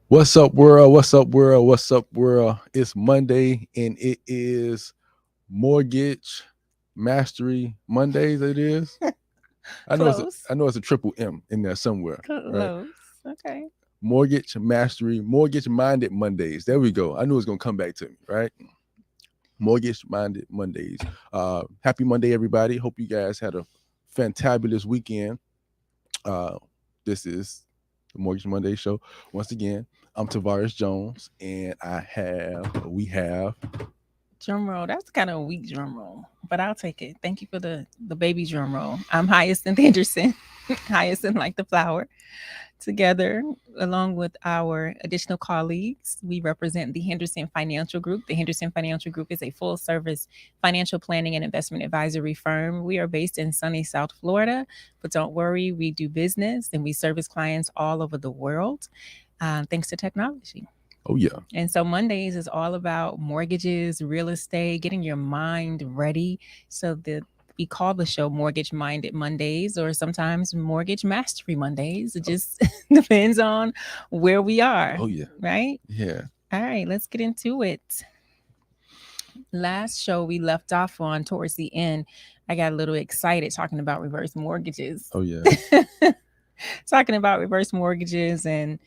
What's up, world? What's up, world? What's up, world? It's Monday and it is Mortgage Mastery Mondays. It is. I know it's a, Close. I know it's a triple M in there somewhere, right? Close. Okay. Mortgage Mastery, Mortgage Minded Mondays. There we go. I knew it was gonna come back to me, right? Mortgage Minded Mondays. Happy Monday, everybody. Hope you guys had a fantabulous weekend. Uh, this is the Mortgage Monday show. Once again, I'm Tavares Jones, and we have. Drum roll. That's kind of a weak drum roll, but I'll take it. Thank you for the baby drum roll. I'm Hyacinth Henderson. Hyacinth like the flower. Together, along with our additional colleagues, we represent the Henderson Financial Group. The Henderson Financial Group is a full service financial planning and investment advisory firm. We are based in sunny South Florida, but don't worry, we do business and we service clients all over the world thanks to technology. Oh yeah, And so Mondays is all about mortgages, real estate, getting your mind ready so that we call the show Mortgage Minded Mondays or sometimes Mortgage Mastery Mondays. It just depends on where we are, oh yeah, right? yeah, All right, let's get into it. Last show we left off on towards the end, I got a little excited talking about reverse mortgages. oh yeah. Talking about reverse mortgages and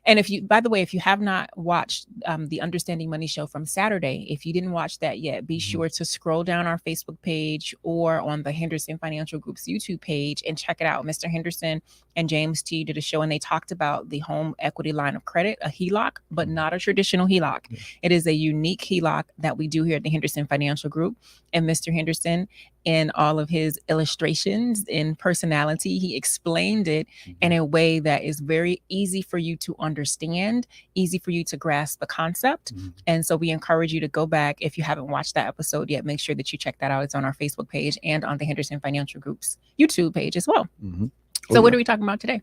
if you, by the way, if you have not watched the Understanding Money show from Saturday, if you didn't watch that yet, be Mhm. sure to scroll down our Facebook page or on the Henderson Financial Group's YouTube page and check it out. Mr. Henderson and James T did a show and they talked about the home equity line of credit, a HELOC, but not a traditional HELOC. Yeah. It is a unique HELOC that we do here at the Henderson Financial Group. And Mr. Henderson, in all of his illustrations and personality, he explained it in Mhm. a way that is very easy for you to understand, easy for you to grasp the concept. Mhm. And so we encourage you to go back. If you haven't watched that episode yet, make sure that you check that out. It's on our Facebook page and on the Henderson Financial Group's YouTube page as well. Mhm. Oh So, what yeah. are we talking about today?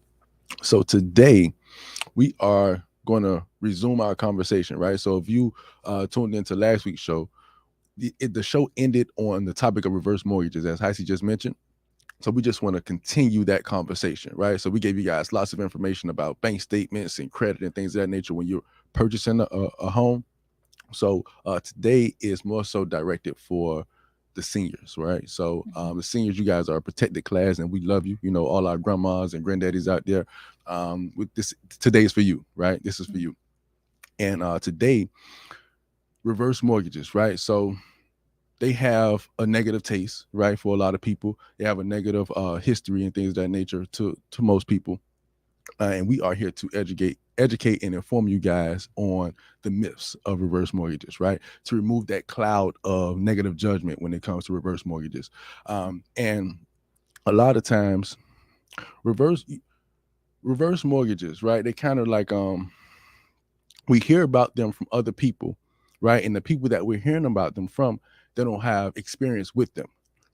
So today we are going to resume our conversation, right? So if you tuned into last week's show, the show ended on the topic of reverse mortgages, as Heisey just mentioned. So we just want to continue that conversation, right? So we gave you guys lots of information about bank statements and credit and things of that nature when you're purchasing a home. So today is more so directed for the seniors, right? So the seniors, you guys are a protected class, and we love you. You know, all our grandmas and granddaddies out there. With this, today is for you, right? This is for you. And today, reverse mortgages, right? So they have a negative taste, right? For a lot of people, they have a negative history and things of that nature to most people. And we are here to educate and inform you guys on the myths of reverse mortgages, right? To remove that cloud of negative judgment when it comes to reverse mortgages. And a lot of times, reverse reverse mortgages, right? They kind of like we hear about them from other people, right? And the people that we're hearing about them from, they don't have experience with them,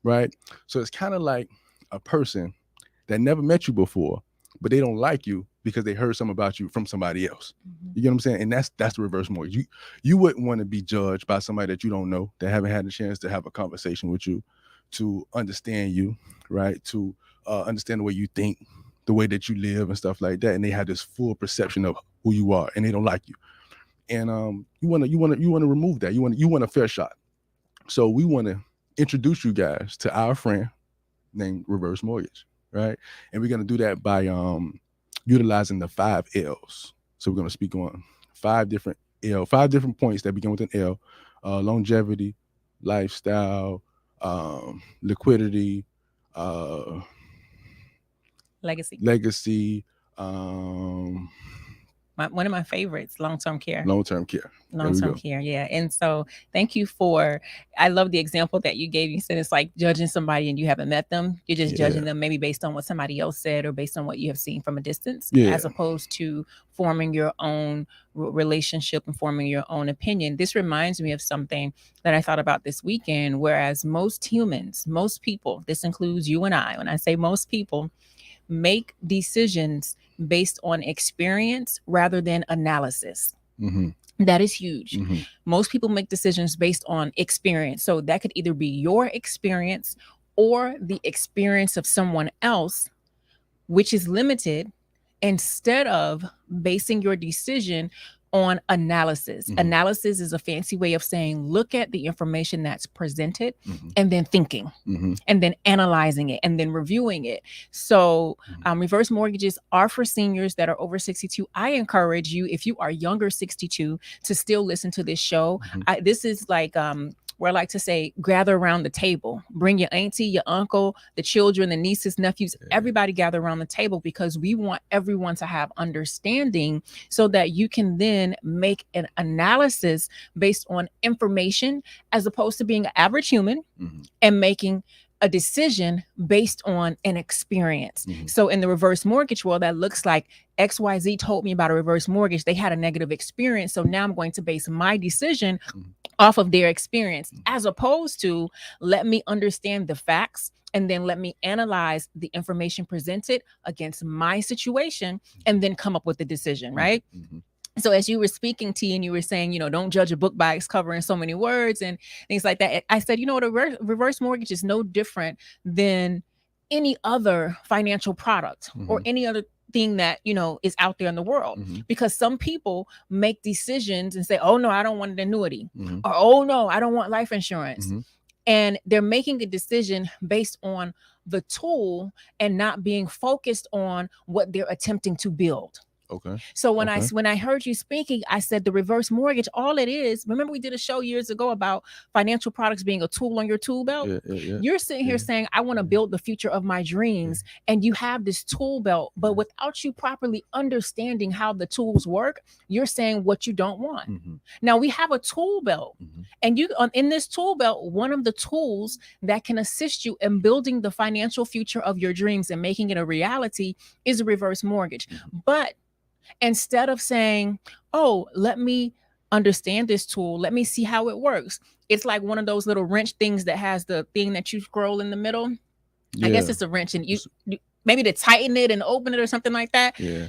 right? So it's kind of like a person that never met you before, but they don't like you because they heard something about you from somebody else. You get what I'm saying? And that's the reverse mortgage. You wouldn't want to be judged by somebody that you don't know, that haven't had a chance to have a conversation with you, to understand you, right? To understand the way you think, the way that you live and stuff like that. And they have this full perception of who you are, and they don't like you. And you want to remove that. You want a fair shot. So we want to introduce you guys to our friend named Reverse Mortgage, right? And we're gonna do that by utilizing the 5 L's. So we're gonna speak on five different points that begin with an L: longevity, lifestyle, liquidity, uh, Legacy. legacy, um, One of my favorites, long term care. long-term care. There Long we term go. care, yeah. And so, thank you for. I love the example that you gave. You said it's like judging somebody and you haven't met them. You're just Yeah, judging them maybe based on what somebody else said or based on what you have seen from a distance, yeah. as opposed to forming your own relationship and forming your own opinion. This reminds me of something that I thought about this weekend. Whereas most humans, most people, this includes you and I, when I say most people, make decisions based on experience rather than analysis. Mm-hmm. That is huge. Mm-hmm. Most people make decisions based on experience. So that could either be your experience or the experience of someone else, which is limited instead of basing your decision on analysis. Mhm. Analysis is a fancy way of saying look at the information that's presented Mhm. and then thinking Mhm. and then analyzing it and then reviewing it. So Mhm. reverse mortgages are for seniors that are over 62. I encourage you, if you are younger 62, to still listen to this show. Mhm. This is like where I like to say, gather around the table. Bring your auntie, your uncle, the children, the nieces, nephews, everybody gather around the table, because we want everyone to have understanding so that you can then make an analysis based on information as opposed to being an average human Mhm. and making a decision based on an experience. Mhm. So in the reverse mortgage world, that looks like XYZ told me about a reverse mortgage. They had a negative experience. So now I'm going to base my decision Mhm. off of their experience, as opposed to let me understand the facts and then let me analyze the information presented against my situation and then come up with a decision, right? Mhm. So as you were speaking, T, and you were saying, don't judge a book by its cover in so many words and things like that. I said, what a reverse mortgage is no different than any other financial product or Mhm. any other thing that, is out there in the world. Mhm. Because some people make decisions and say, oh no, I don't want an annuity. Mhm. Or, oh no, I don't want life insurance. Mhm. And they're making a decision based on the tool and not being focused on what they're attempting to build. Okay. So when Okay. I heard you speaking, I said the reverse mortgage, all it is, remember we did a show years ago about financial products being a tool on your tool belt? Yeah. You're sitting here saying, I want to build the future of my dreams. And you have this tool belt, but without you properly understanding how the tools work, you're saying what you don't want. Mhm. Now we have a tool belt. Mhm. And you in this tool belt, one of the tools that can assist you in building the financial future of your dreams and making it a reality is a reverse mortgage. But instead of saying, oh, let me understand this tool, let me see how it works. It's like one of those little wrench things that has the thing that you scroll in the middle. I guess it's a wrench, and you maybe to tighten it and open it or something like that. Yeah.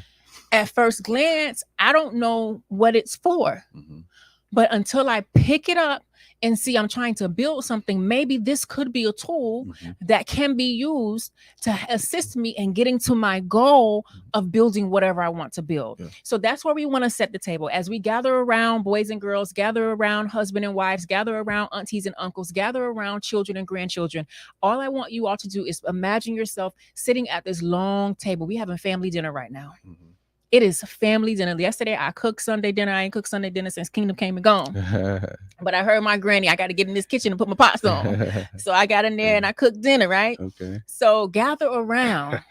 At first glance, I don't know what it's for. Mhm. But until I pick it up and see I'm trying to build something, maybe this could be a tool Mhm. that can be used to assist me in getting to my goal of building whatever I want to build. Yeah. So that's where we want to set the table. As we gather around, boys and girls, gather around husband and wives, gather around aunties and uncles, gather around children and grandchildren. All I want you all to do is imagine yourself sitting at this long table. We having family dinner right now. Mhm. It is family dinner. Yesterday, I cooked Sunday dinner. I ain't cooked Sunday dinner since Kingdom came and gone. But I heard my granny, I got to get in this kitchen and put my pots on. So I got in there and I cooked dinner, right? Okay. So gather around.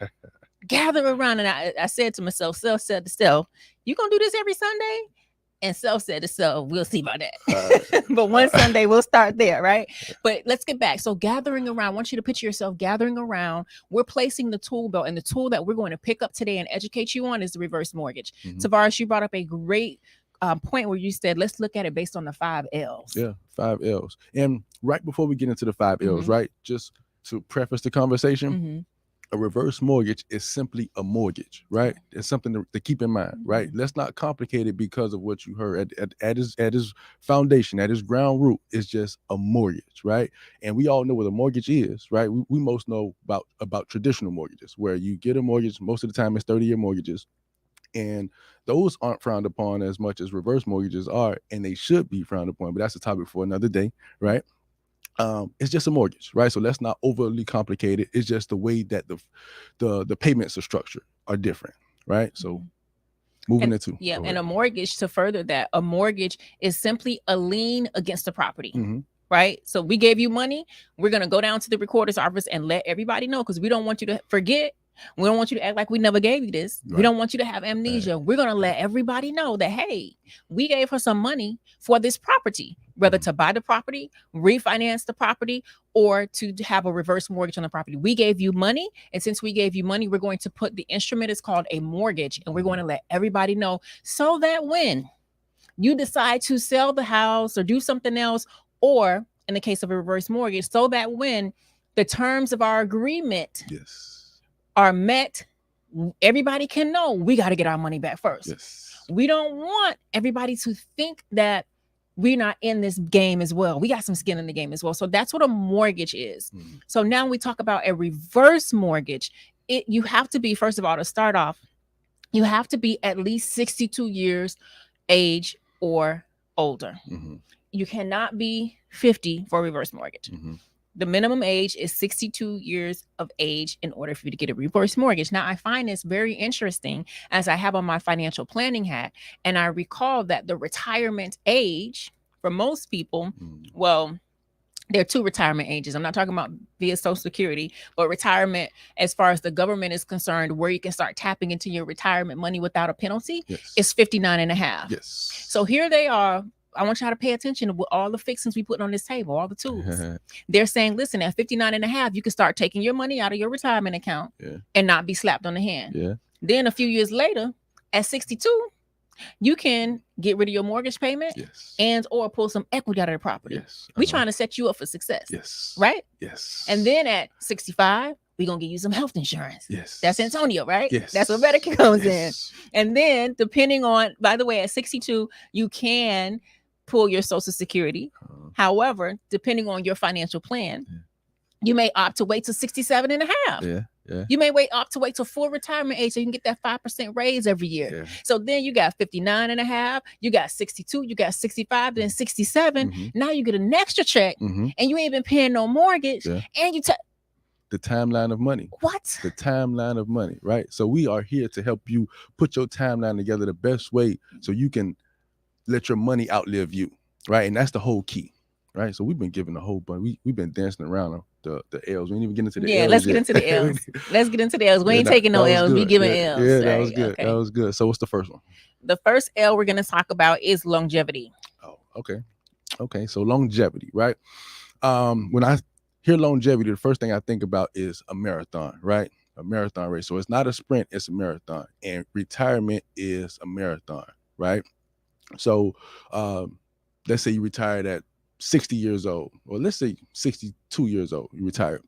And I said to myself, self said to self, you going to do this every Sunday? And self said to self, we'll see about that. But one Sunday we'll start there, right? But let's get back. So gathering around, I want you to picture yourself gathering around. We're placing the tool belt, and the tool that we're going to pick up today and educate you on is the reverse mortgage. Mhm. Tavares, you brought up a great point where you said, let's look at it based on the 5 L's. Yeah, 5 L's. And right before we get into the 5 L's, right, just to preface the conversation, a reverse mortgage is simply a mortgage, right? It's something to keep in mind, right? Let's not complicate it because of what you heard. At his foundation, at his ground root, is just a mortgage, right? And we all know what a mortgage is, right? We most know about traditional mortgages, where you get a mortgage, most of the time it's 30-year mortgages. And those aren't frowned upon as much as reverse mortgages are, and they should be frowned upon, but that's a topic for another day, right? It's just a mortgage, right? So let's not overly complicate it. It's just the way that the payments are structured are different, right? So moving into and a mortgage, to further that, a mortgage is simply a lien against the property. Mm-hmm. Right? So we gave you money. We're going to go down to the recorder's office and let everybody know, because we don't want you to forget. We don't want you to act like we never gave you this. Right. We don't want you to have amnesia. Right. We're going to let everybody know that, hey, we gave her some money for this property, whether to buy the property, refinance the property, or to have a reverse mortgage on the property. We gave you money. And since we gave you money, we're going to put the instrument, is called a mortgage. And we're going to let everybody know, so that when you decide to sell the house or do something else, or in the case of a reverse mortgage, so that when the terms of our agreement are met, everybody can know we got to get our money back first. Yes. We don't want everybody to think that we're not in this game as well. We got some skin in the game as well. So that's what a mortgage is. Mm-hmm. So now we talk about a reverse mortgage. You have to be, first of all, to start off, you have to be at least 62 years age or older. Mm-hmm. You cannot be 50 for a reverse mortgage. Mm-hmm. The minimum age is 62 years of age in order for you to get a reverse mortgage. Now, I find this very interesting as I have on my financial planning hat. And I recall that the retirement age for most people, well, there are two retirement ages. I'm not talking about via Social Security, but retirement as far as the government is concerned, where you can start tapping into your retirement money without a penalty, is 59 and a half. Yes. So here they are. I want y'all to pay attention to all the fixings we put on this table, all the tools. They're saying, listen, at 59 and a half, you can start taking your money out of your retirement account and not be slapped on the hand. Yeah. Then a few years later, at 62, you can get rid of your mortgage payment and or pull some equity out of the property. Yes. We're trying to set you up for success. Yes. Right? Yes. And then at 65, we're going to give you some health insurance. Yes. That's Antonio, right? Yes. That's where Medicare comes in. And then depending on, by the way, at 62, you can pull your Social Security. However, depending on your financial plan, you may opt to wait till 67 and a half. Yeah. You may opt to wait till full retirement age so you can get that 5% raise every year. Yeah. So then you got 59 and a half, you got 62, you got 65, then 67. Now you get an extra check and you ain't been paying no mortgage. And you the timeline of money. What? The timeline of money, right? So we are here to help you put your timeline together the best way so you can let your money outlive you, right? And that's the whole key, right? So we've been giving a whole bunch. We've been dancing around the L's. We ain't even get into the L's. Yeah, let's get into the L's. Let's get into the L's. We ain't taking no L's. We giving L's. Yeah, that was good. Okay. That was good. So what's the first one? The first L we're going to talk about is longevity. Oh, okay. Okay, so longevity, right? When I hear longevity, the first thing I think about is a marathon, right? A marathon race. So it's not a sprint, it's a marathon. And retirement is a marathon, right? So let's say you retired at 60 years old, or let's say 62 years old, you retired.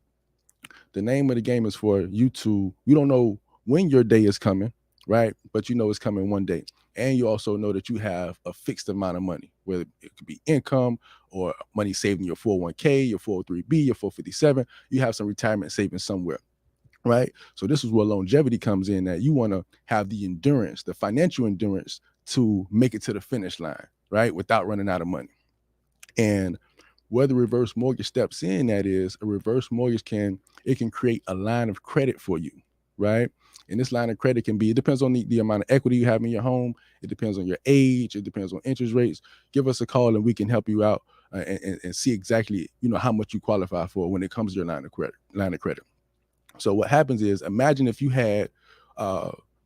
The name of the game is for you don't know when your day is coming, right? But you know it's coming one day. And you also know that you have a fixed amount of money, whether it could be income or money saved in your 401k, your 403b, your 457. You have some retirement savings somewhere, right? So this is where longevity comes in, that you want to have the endurance, the financial endurance to make it to the finish line, right? Without running out of money. And where the reverse mortgage steps in, that is, a reverse mortgage can create a line of credit for you, right? And this line of credit it depends on the amount of equity you have in your home. It depends on your age. It depends on interest rates. Give us a call and we can help you out and see exactly, how much you qualify for when it comes to your line of credit. So what happens is, imagine if you had,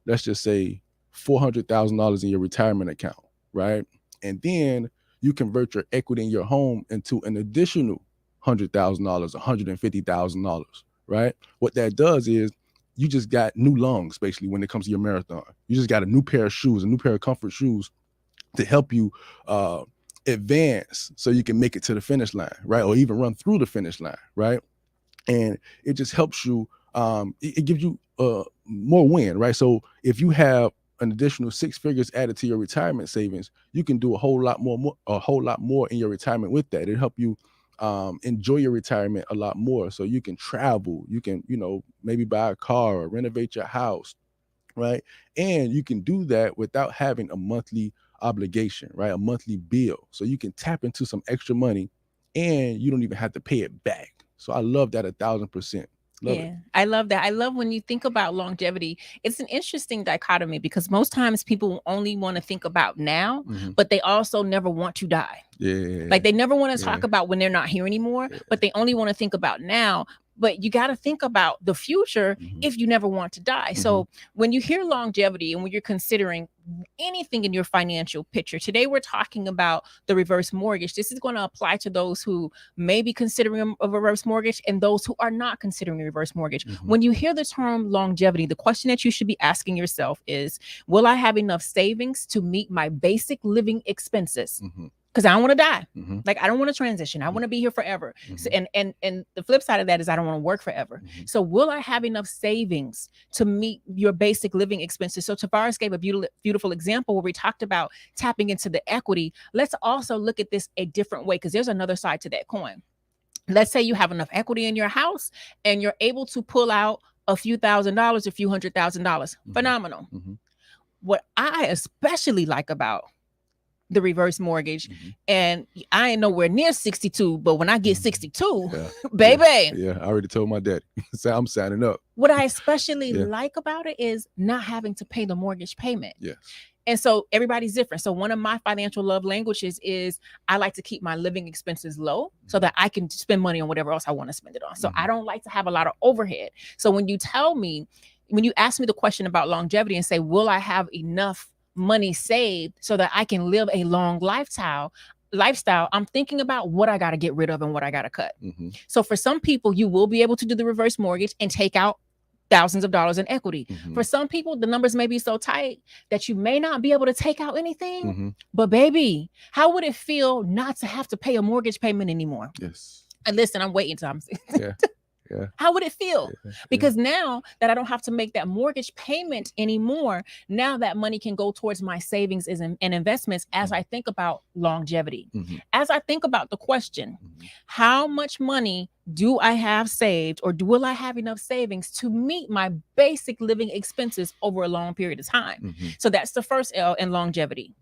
let's just say $400,000 in your retirement account, right? And then you convert your equity in your home into an additional $100,000, $150,000, right? What that does is you just got new lungs, basically, when it comes to your marathon. You just got a new pair of shoes, a new pair of comfort shoes to help you advance so you can make it to the finish line, right? Or even run through the finish line, right? And it just helps you, it gives you more win, right? So if you have an additional 6 figures added to your retirement savings, you can do a whole lot more in your retirement with that. It'll help you enjoy your retirement a lot more. So you can travel, you can, maybe buy a car or renovate your house, right? And you can do that without having a monthly obligation, right? A monthly bill. So you can tap into some extra money and you don't even have to pay it back. So I love that 1,000%. Love it. I love that. I love when you think about longevity. It's an interesting dichotomy because most times people only want to think about now, but they also never want to die. Yeah. Like they never want to talk about when they're not here anymore, but they only want to think about now. But you got to think about the future if you never want to die. So when you hear longevity and when you're considering anything in your financial picture, today we're talking about the reverse mortgage. This is going to apply to those who may be considering a reverse mortgage and those who are not considering a reverse mortgage. When you hear the term longevity, the question that you should be asking yourself is, will I have enough savings to meet my basic living expenses? Because I don't want to die. Like I don't want to transition. I want to be here forever. So, and the flip side of that is I don't want to work forever. So will I have enough savings to meet your basic living expenses? So Tavares gave a beautiful example where we talked about tapping into the equity. Let's also look at this a different way because there's another side to that coin. Let's say you have enough equity in your house and you're able to pull out a few $1,000s, a few $100,000. Phenomenal. what I especially like about the reverse mortgage, and I ain't nowhere near 62, but when I get 62, baby, yeah, I already told my daddy. So I'm signing up. What I especially like about it is not having to pay the mortgage payment. Yes. And so everybody's different. So one of my financial love languages is I like to keep my living expenses low so that I can spend money on whatever else I want to spend it on. So I don't like to have a lot of overhead. So when you ask me the question about longevity and say, will I have enough money saved so that I can live a long lifestyle, I'm thinking about what I got to get rid of and what I got to cut. So for some people, you will be able to do the reverse mortgage and take out thousands of dollars in equity. For some people, the numbers may be so tight that you may not be able to take out anything. But baby, how would it feel not to have to pay a mortgage payment anymore? Yes. And listen, I'm waiting till I'm Yeah. How would it feel? Because now that I don't have to make that mortgage payment anymore, now that money can go towards my savings and investments as I think about longevity. As I think about the question, how much money do I have saved, or will I have enough savings to meet my basic living expenses over a long period of time? So that's the first L in longevity.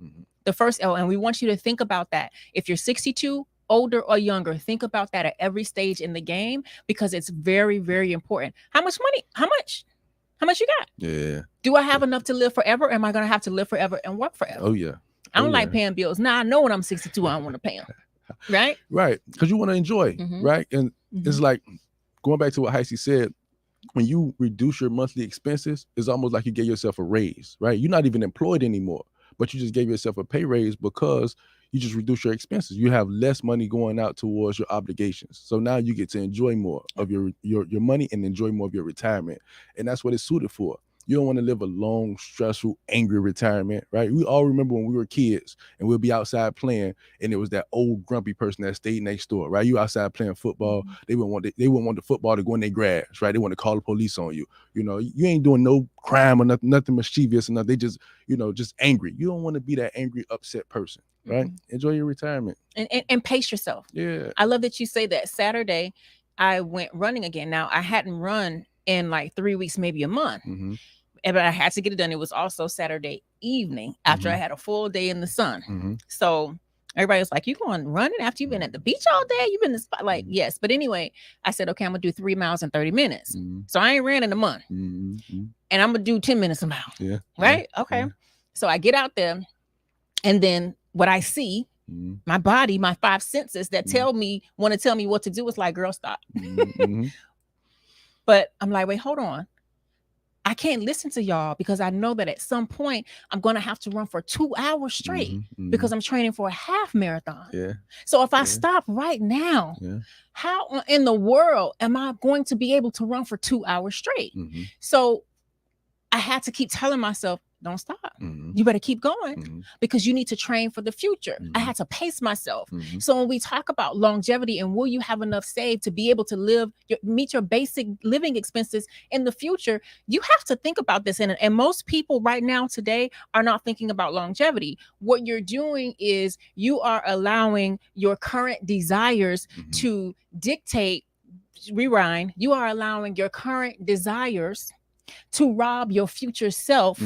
The first L, and we want you to think about that. If you're 62, older or younger, think about that at every stage in the game, because it's very, very important. How much money? How much you got? Yeah. Do I have enough to live forever? Am I going to have to live forever and work forever? Oh yeah. I don't like paying bills. Now I know when I'm 62, I don't want to pay them. Right? Right. Because you want to enjoy, right? And it's like going back to what Heisey said, when you reduce your monthly expenses, it's almost like you gave yourself a raise, right? You're not even employed anymore, but you just gave yourself a pay raise because you just reduce your expenses. You have less money going out towards your obligations. So now you get to enjoy more of your money and enjoy more of your retirement. And that's what it's suited for. You don't want to live a long, stressful, angry retirement, right? We all remember when we were kids and we'll be outside playing, and it was that old grumpy person that stayed next door, right? You outside playing football, they wouldn't want the football to go in their grass, right? They want to call the police on you. You know, you ain't doing no crime or nothing mischievous or nothing. They just, just angry. You don't want to be that angry, upset person, right? Enjoy your retirement. And pace yourself. Yeah. I love that you say that. Saturday, I went running again. Now, I hadn't run in like 3 weeks, maybe a month. But I had to get it done. It was also Saturday evening after I had a full day in the sun. So everybody was like, you going running after you've been at the beach all day? You've been in the spot? Like, yes. But anyway, I said, okay, I'm gonna do 3 miles in 30 minutes. So I ain't ran in a month. And I'm gonna do 10 minutes a mile. Yeah. Right? Okay. Yeah. So I get out there, and then what I see, my body, my 5 senses that want to tell me what to do, is like, girl, stop. But I'm like, wait, hold on. I can't listen to y'all, because I know that at some point I'm going to have to run for 2 hours straight because I'm training for a half marathon. Yeah. So if I stop right now, how in the world am I going to be able to run for 2 hours straight? So I had to keep telling myself, don't stop. You better keep going, because you need to train for the future. I had to pace myself. So when we talk about longevity and will you have enough saved to be able to meet your basic living expenses in the future, you have to think about this. And most people right now today are not thinking about longevity. What you're doing is you are allowing your current desires to dictate, rewind. You are allowing your current desires to rob your future self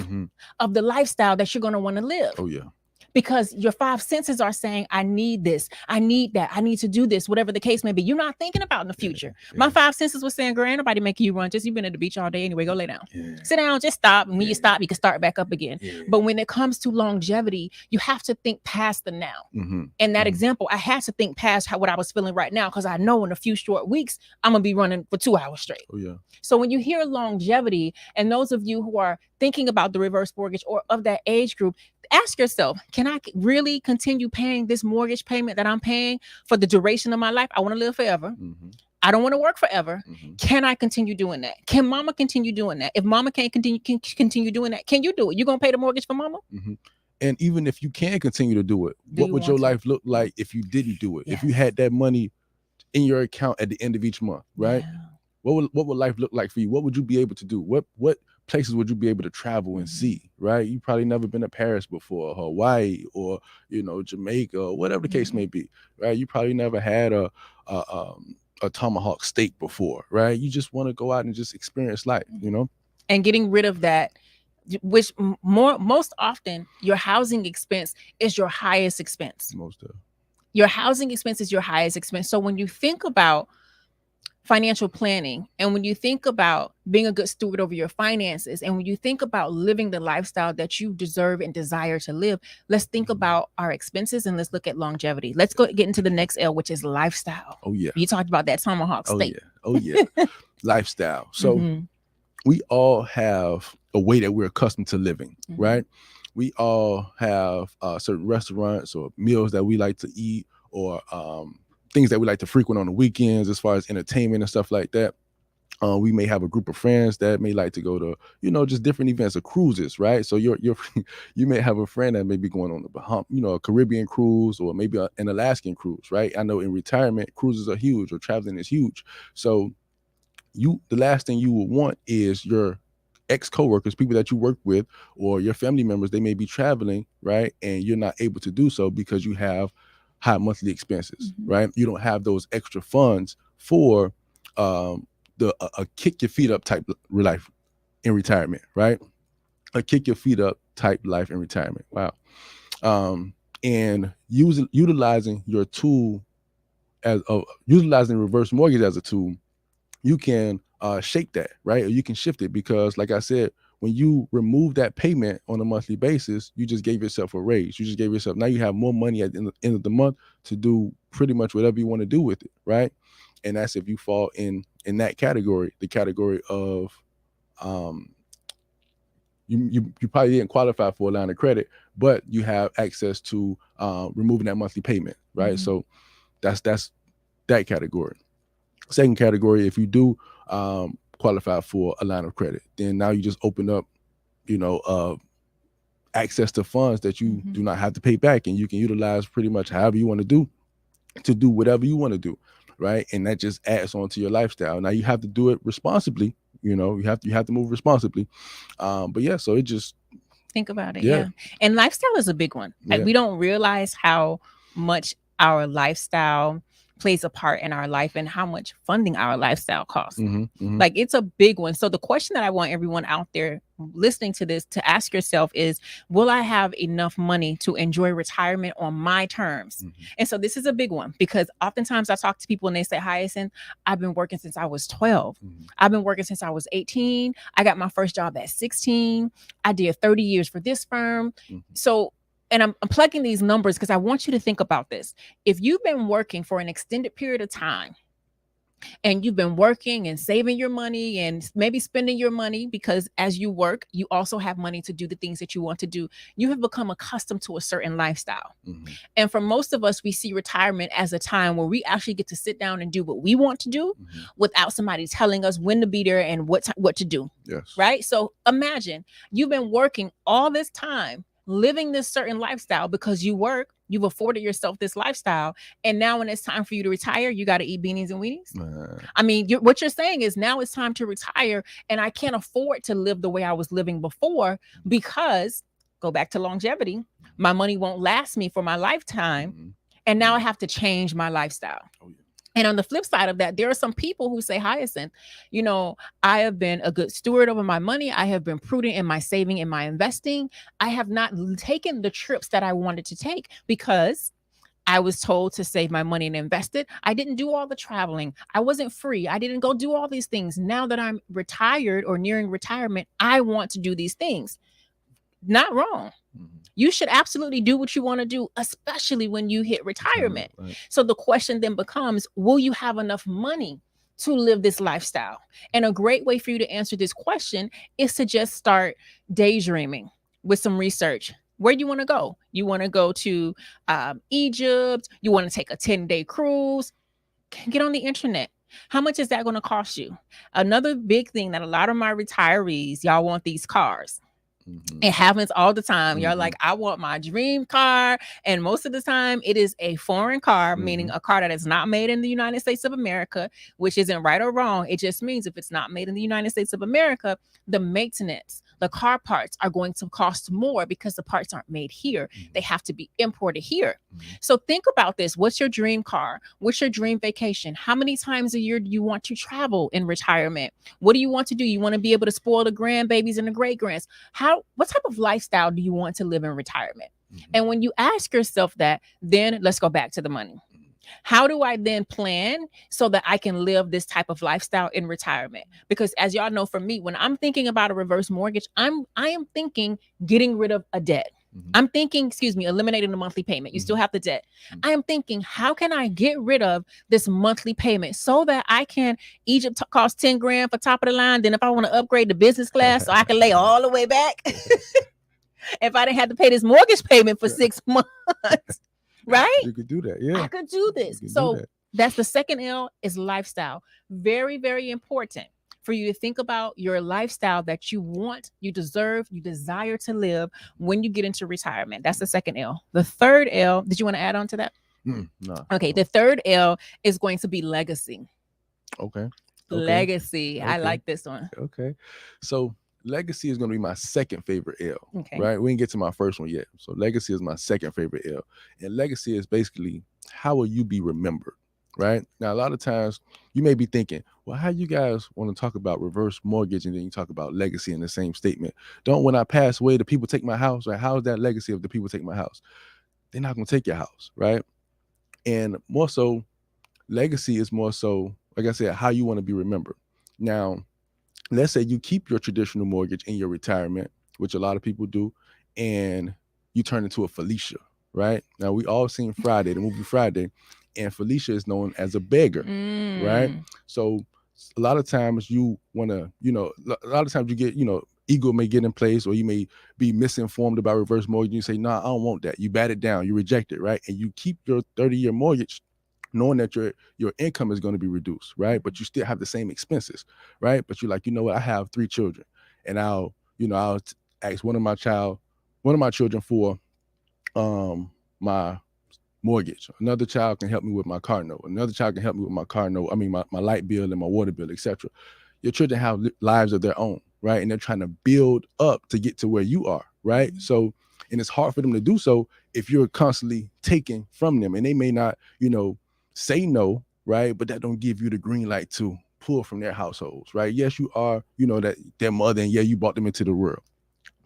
of the lifestyle that you're going to want to live. Oh, yeah. Because your 5 senses are saying, I need this, I need that, I need to do this, whatever the case may be. You're not thinking about in the future. My 5 senses were saying, girl, ain't nobody making you run. You've been at the beach all day anyway. Go lay down. Sit down, just stop. And when you stop, you can start back up again. But when it comes to longevity, you have to think past the now. In that example, I had to think past what I was feeling right now, because I know in a few short weeks, I'm going to be running for 2 hours straight. Oh, yeah. So when you hear longevity, and those of you who are thinking about the reverse mortgage or of that age group, ask yourself, can I really continue paying this mortgage payment that I'm paying for the duration of my life? I want to live forever. I don't want to work forever. Can I continue doing that? Can mama continue doing that? If mama can't continue doing that, can you do it? You going to pay the mortgage for mama? And even if you can continue to do it, what would your life look like if you didn't do it? If you had that money in your account at the end of each month, right? What would life look like for you? What would you be able to do? What places would you be able to travel and see, right? You probably never been to Paris before, Hawaii, or Jamaica, or whatever the case may be, right? You probably never had a tomahawk steak before, right? You just want to go out and just experience life, And getting rid of that which most often your housing expense is your highest expense. Most of. Your housing expense is your highest expense. So when you think about financial planning, and when you think about being a good steward over your finances, and when you think about living the lifestyle that you deserve and desire to live, let's think about our expenses and let's look at longevity. Let's go get into the next L, which is lifestyle. Oh yeah. You talked about that tomahawk Oh steak. yeah. Oh yeah. Lifestyle. So Mhm. we all have a way that we're accustomed to living, Mhm. right? We all have certain restaurants or meals that we like to eat, or things that we like to frequent on the weekends as far as entertainment and stuff like that. We may have a group of friends that may like to go to, just different events or cruises, right? So you're you may have a friend that may be going on a Caribbean cruise, or maybe an Alaskan cruise, right? I know in retirement, cruises are huge, or traveling is huge. So the last thing you would want is your ex-coworkers, people that you work with, or your family members, they may be traveling, right? And you're not able to do so because you have high monthly expenses, right? You don't have those extra funds for a kick your feet up type life in retirement, right? A kick your feet up type life in retirement. Wow. And utilizing your tool utilizing reverse mortgage as a tool, you can shape that, right? Or you can shift it, because like I said, when you remove that payment on a monthly basis, you just gave yourself a raise. You just gave yourself, now you have more money at the end of the month to do pretty much whatever you want to do with it, right? And that's if you fall in that category, the category of you probably didn't qualify for a line of credit, but you have access to removing that monthly payment, right? So that's that category. Second category, if you do qualify for a line of credit, then now you just open up, access to funds that you do not have to pay back, and you can utilize pretty much however you want to do whatever you want to do, right? And that just adds on to your lifestyle. Now you have to do it responsibly. You have to move responsibly. But yeah, so it just think about it. Yeah. And lifestyle is a big one. Like we don't realize how much our lifestyle plays a part in our life and how much funding our lifestyle costs. Like it's a big one. So the question that I want everyone out there listening to this to ask yourself is, will I have enough money to enjoy retirement on my terms? And so this is a big one, because oftentimes I talk to people and they say, Hyacinth, I've been working since I was 12. I've been working since I was 18. I got my first job at 16. I did 30 years for this firm. So, and I'm plugging these numbers because I want you to think about this. If you've been working for an extended period of time, and you've been working and saving your money and maybe spending your money, because as you work, you also have money to do the things that you want to do, you have become accustomed to a certain lifestyle. And for most of us, we see retirement as a time where we actually get to sit down and do what we want to do without somebody telling us when to be there and what to do. Yes. Right? So imagine you've been working all this time, living this certain lifestyle because you work, you've afforded yourself this lifestyle. And now when it's time for you to retire, you got to eat beanies and weenies. I mean, what you're saying is now it's time to retire and I can't afford to live the way I was living before, because go back to longevity, my money won't last me for my lifetime. And now I have to change my lifestyle. And on the flip side of that, there are some people who say, Hyacinth, I have been a good steward over my money. I have been prudent in my saving and my investing. I have not taken the trips that I wanted to take because I was told to save my money and invest it. I didn't do all the traveling. I wasn't free. I didn't go do all these things. Now that I'm retired or nearing retirement, I want to do these things. Not wrong. You should absolutely do what you want to do, especially when you hit retirement. Right. So the question then becomes, will you have enough money to live this lifestyle? And a great way for you to answer this question is to just start daydreaming with some research. Where do you want to go? You want to go to Egypt? You want to take a 10-day cruise? Get on the internet. How much is that going to cost you? Another big thing that a lot of my retirees, y'all want these cars. It happens all the time. You're like, I want my dream car. And most of the time it is a foreign car, meaning a car that is not made in the United States of America, which isn't right or wrong. It just means if it's not made in the United States of America, the maintenance, The car parts are going to cost more because the parts aren't made here. They have to be imported here. So think about this. What's your dream car? What's your dream vacation? How many times a year do you want to travel in retirement? What do you want to do? You want to be able to spoil the grandbabies and the great grands. What type of lifestyle do you want to live in retirement? And when you ask yourself that, then let's go back to the money. How do I then plan so that I can live this type of lifestyle in retirement? Because as y'all know, for me, when I'm thinking about a reverse mortgage, I am thinking getting rid of a debt. I'm thinking, eliminating the monthly payment. You still have the debt. I am thinking, how can I get rid of this monthly payment so that I can, Egypt costs 10 grand for top of the line. Then if I want to upgrade to business class, so I can lay all the way back. If I didn't have to pay this mortgage payment for 6 months. Right? You could do that. Yeah. I could do this. So that's the second L is lifestyle. Very, very important for you to think about your lifestyle that you want, you deserve, you desire to live when you get into retirement. That's the second L. The third L, did you want to add on to that? No. Okay. The third L is going to be legacy. Okay. Legacy. I like this one. Okay. So legacy is going to be my second favorite L. Okay. Right? We didn't get to my first one yet. So legacy is my second favorite L. And legacy is basically, how will you be remembered? Right? Now, a lot of times you may be thinking, well, how you guys want to talk about reverse mortgage and then you talk about legacy in the same statement? Don't, when I pass away, the people take my house, right? How is that legacy if the people take my house? They're not going to take your house, right? And more so, legacy is more so, like I said, how you want to be remembered. Now, let's say you keep your traditional mortgage in your retirement, which a lot of people do, and you turn into a Felicia, right? Now, we all seen Friday, the movie Friday, and Felicia is known as a beggar, right? So a lot of times you want to, a lot of times you get, ego may get in place, or you may be misinformed about reverse mortgage. You say, nah, I don't want that. You bat it down, you reject it, right? And you keep your 30-year mortgage knowing that your income is going to be reduced, right? But you still have the same expenses, right? But you're like, you know what? I have 3 children, and I'll ask one of my children for my mortgage. Another child can help me with my car note. Another child can help me with my car note. I mean, my light bill and my water bill, etc. Your children have lives of their own, right? And they're trying to build up to get to where you are, right? So, and it's hard for them to do so if you're constantly taking from them, and they may not, say no, right? But that don't give you the green light to pull from their households, right? Yes, you are, that their mother, and yeah, you brought them into the world,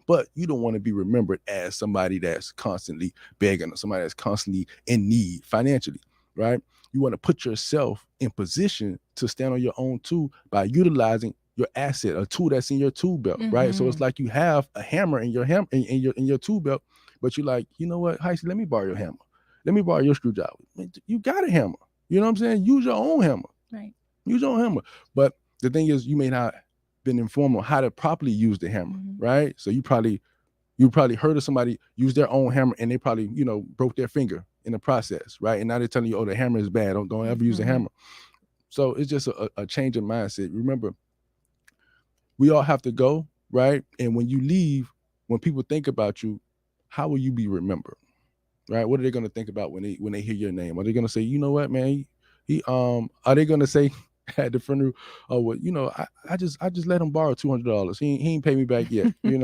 but you don't want to be remembered as somebody that's constantly begging or somebody that's constantly in need financially, right? You want to put yourself in position to stand on your own too by utilizing your asset, a tool that's in your tool belt, right? So it's like you have a hammer in your in your tool belt, but you're like, you know what, Heisey, let me borrow your hammer. Let me borrow your screwdriver. You got a hammer. You know what I'm saying? Use your own hammer. Right. Use your own hammer. But the thing is, you may not been informed on how to properly use the hammer, right? So you probably heard of somebody use their own hammer, and they probably, broke their finger in the process, right? And now they're telling you, oh, the hammer is bad. Don't ever use a hammer. So it's just a change of mindset. Remember, we all have to go, right? And when you leave, when people think about you, how will you be remembered? Right? What are they going to think about when they hear your name? Are they going to say, you know what, man? Are they going to say at the funeral, oh, well, I just let him borrow $200. He ain't pay me back yet. He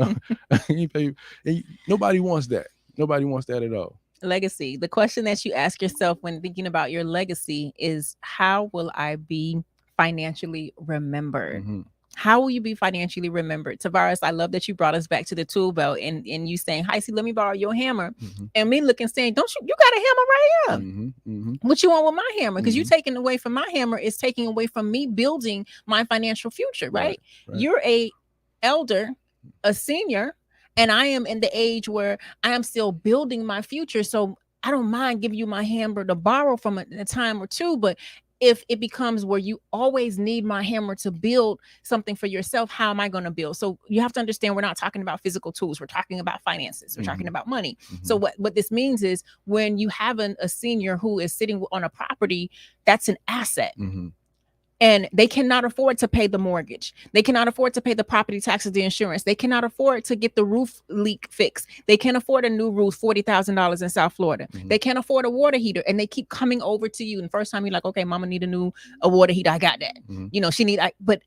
ain't pay. And nobody wants that. Nobody wants that at all. Legacy. The question that you ask yourself when thinking about your legacy is, how will I be financially remembered? How will you be financially remembered? Tavares, I love that you brought us back to the tool belt and you saying, Heisey, let me borrow your hammer. And me looking, saying, don't you got a hammer right here. What you want with my hammer? Because you taking away from my hammer is taking away from me building my financial future, right? You're a elder, a senior, and I am in the age where I am still building my future. So I don't mind giving you my hammer to borrow from a time or two, but if it becomes where you always need my hammer to build something for yourself, how am I going to build? So you have to understand, we're not talking about physical tools. We're talking about finances. We're talking about money. So what this means is, when you have a senior who is sitting on a property, that's an asset. And they cannot afford to pay the mortgage. They cannot afford to pay the property taxes, the insurance. They cannot afford to get the roof leak fixed. They can't afford a new roof, $40,000 in South Florida. They can't afford a water heater, and they keep coming over to you. And first time you're like, okay, mama need a water heater. I got that. She need, but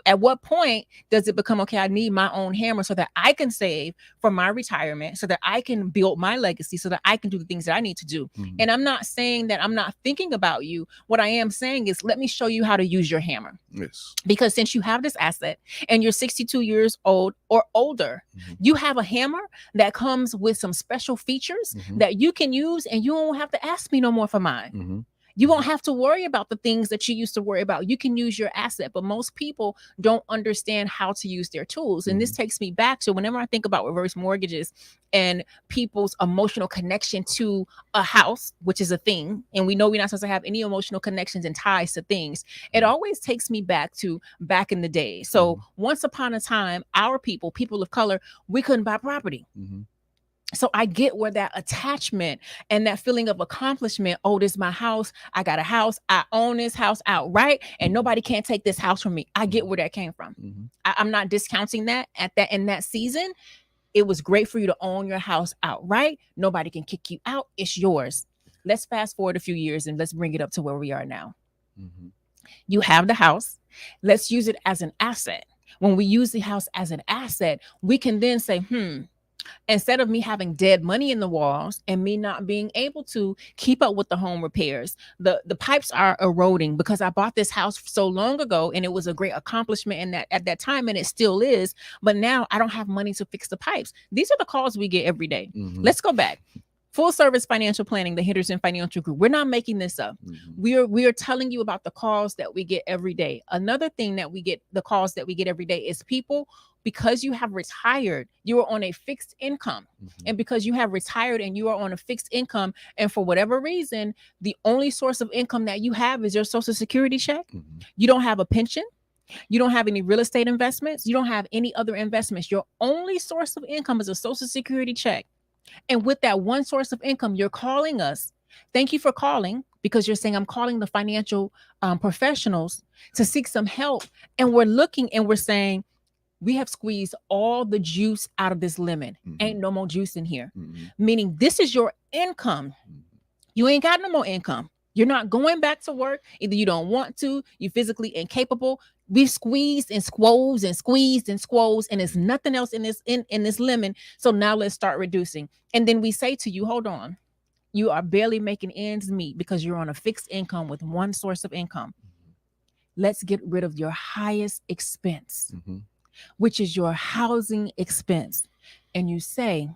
At what point does it become, okay, I need my own hammer so that I can save for my retirement, so that I can build my legacy, so that I can do the things that I need to do? Mhm. And I'm not saying that I'm not thinking about you. What I am saying is, let me show you how to use your hammer. Yes. Because since you have this asset and you're 62 years old or older, Mhm. you have a hammer that comes with some special features Mhm. that you can use, and you won't have to ask me no more for mine. Mhm. You won't have to worry about the things that you used to worry about. You can use your asset, but most people don't understand how to use their tools. And this takes me back to whenever I think about reverse mortgages and people's emotional connection to a house, which is a thing. And we know we're not supposed to have any emotional connections and ties to things. It always takes me back to back in the day. So once upon a time, our people of color, we couldn't buy property. Mhm. So I get where that attachment and that feeling of accomplishment, oh, this is my house. I got a house. I own this house outright, and nobody can't take this house from me. I get where that came from. Mhm. I'm not discounting that in that season. It was great for you to own your house outright. Nobody can kick you out. It's yours. Let's fast forward a few years and let's bring it up to where we are now. Mhm. You have the house. Let's use it as an asset. When we use the house as an asset, we can then say, instead of me having dead money in the walls and me not being able to keep up with the home repairs, the pipes are eroding because I bought this house so long ago and it was a great accomplishment in that at that time, and it still is. But now I don't have money to fix the pipes. These are the calls we get every day. Mhm. Let's go back. Full service financial planning, the Henderson Financial Group. We're not making this up. Mhm. We are telling you about the calls that we get every day. Another thing that we get, the calls that we get every day, is people, because you have retired, you are on a fixed income. Mhm. And because you have retired and you are on a fixed income, and for whatever reason, the only source of income that you have is your Social Security check. Mhm. You don't have a pension. You don't have any real estate investments. You don't have any other investments. Your only source of income is a Social Security check. And with that one source of income, you're calling us. Thank you for calling, because you're saying, I'm calling the financial professionals to seek some help. And we're looking and we're saying, we have squeezed all the juice out of this lemon. Ain't no more juice in here. Mhm. Meaning this is your income. Mhm. You ain't got no more income. You're not going back to work. Either you don't want to, you're physically incapable. We've squeezed and squoze and squeezed and squoze, and there's nothing else in this lemon. So now let's start reducing. And then we say to you, hold on, you are barely making ends meet because you're on a fixed income with one source of income. Let's get rid of your highest expense, Mhm. which is your housing expense. And you say,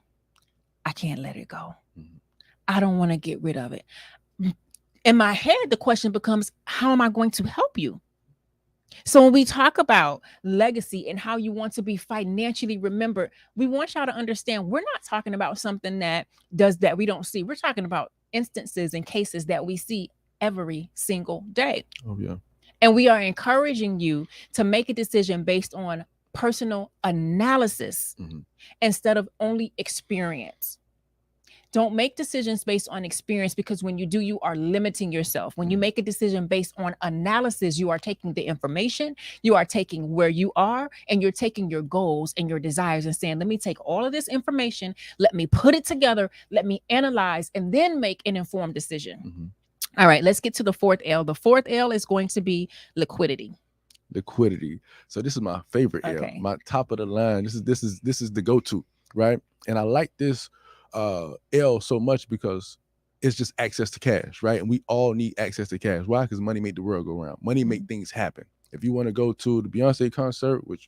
I can't let it go. Mhm. I don't want to get rid of it. In my head, the question becomes, how am I going to help you? So when we talk about legacy and how you want to be financially remembered, we want y'all to understand we're not talking about something that we don't see. We're talking about instances and cases that we see every single day. Oh yeah. And we are encouraging you to make a decision based on personal analysis Mhm. instead of only experience. Don't make decisions based on experience, because when you do, you are limiting yourself. When you make a decision based on analysis, you are taking the information, you are taking where you are, and you're taking your goals and your desires and saying, let me take all of this information, let me put it together, let me analyze, and then make an informed decision. Mhm. All right, let's get to the fourth L. The fourth L is going to be liquidity. Liquidity. So this is my favorite L, Okay. my top of the line. This is the go-to, right? And I like this L so much because it's just access to cash, right? And we all need access to cash. Why? Because money make the world go round. Money make things happen. If you want to go to the Beyonce concert, which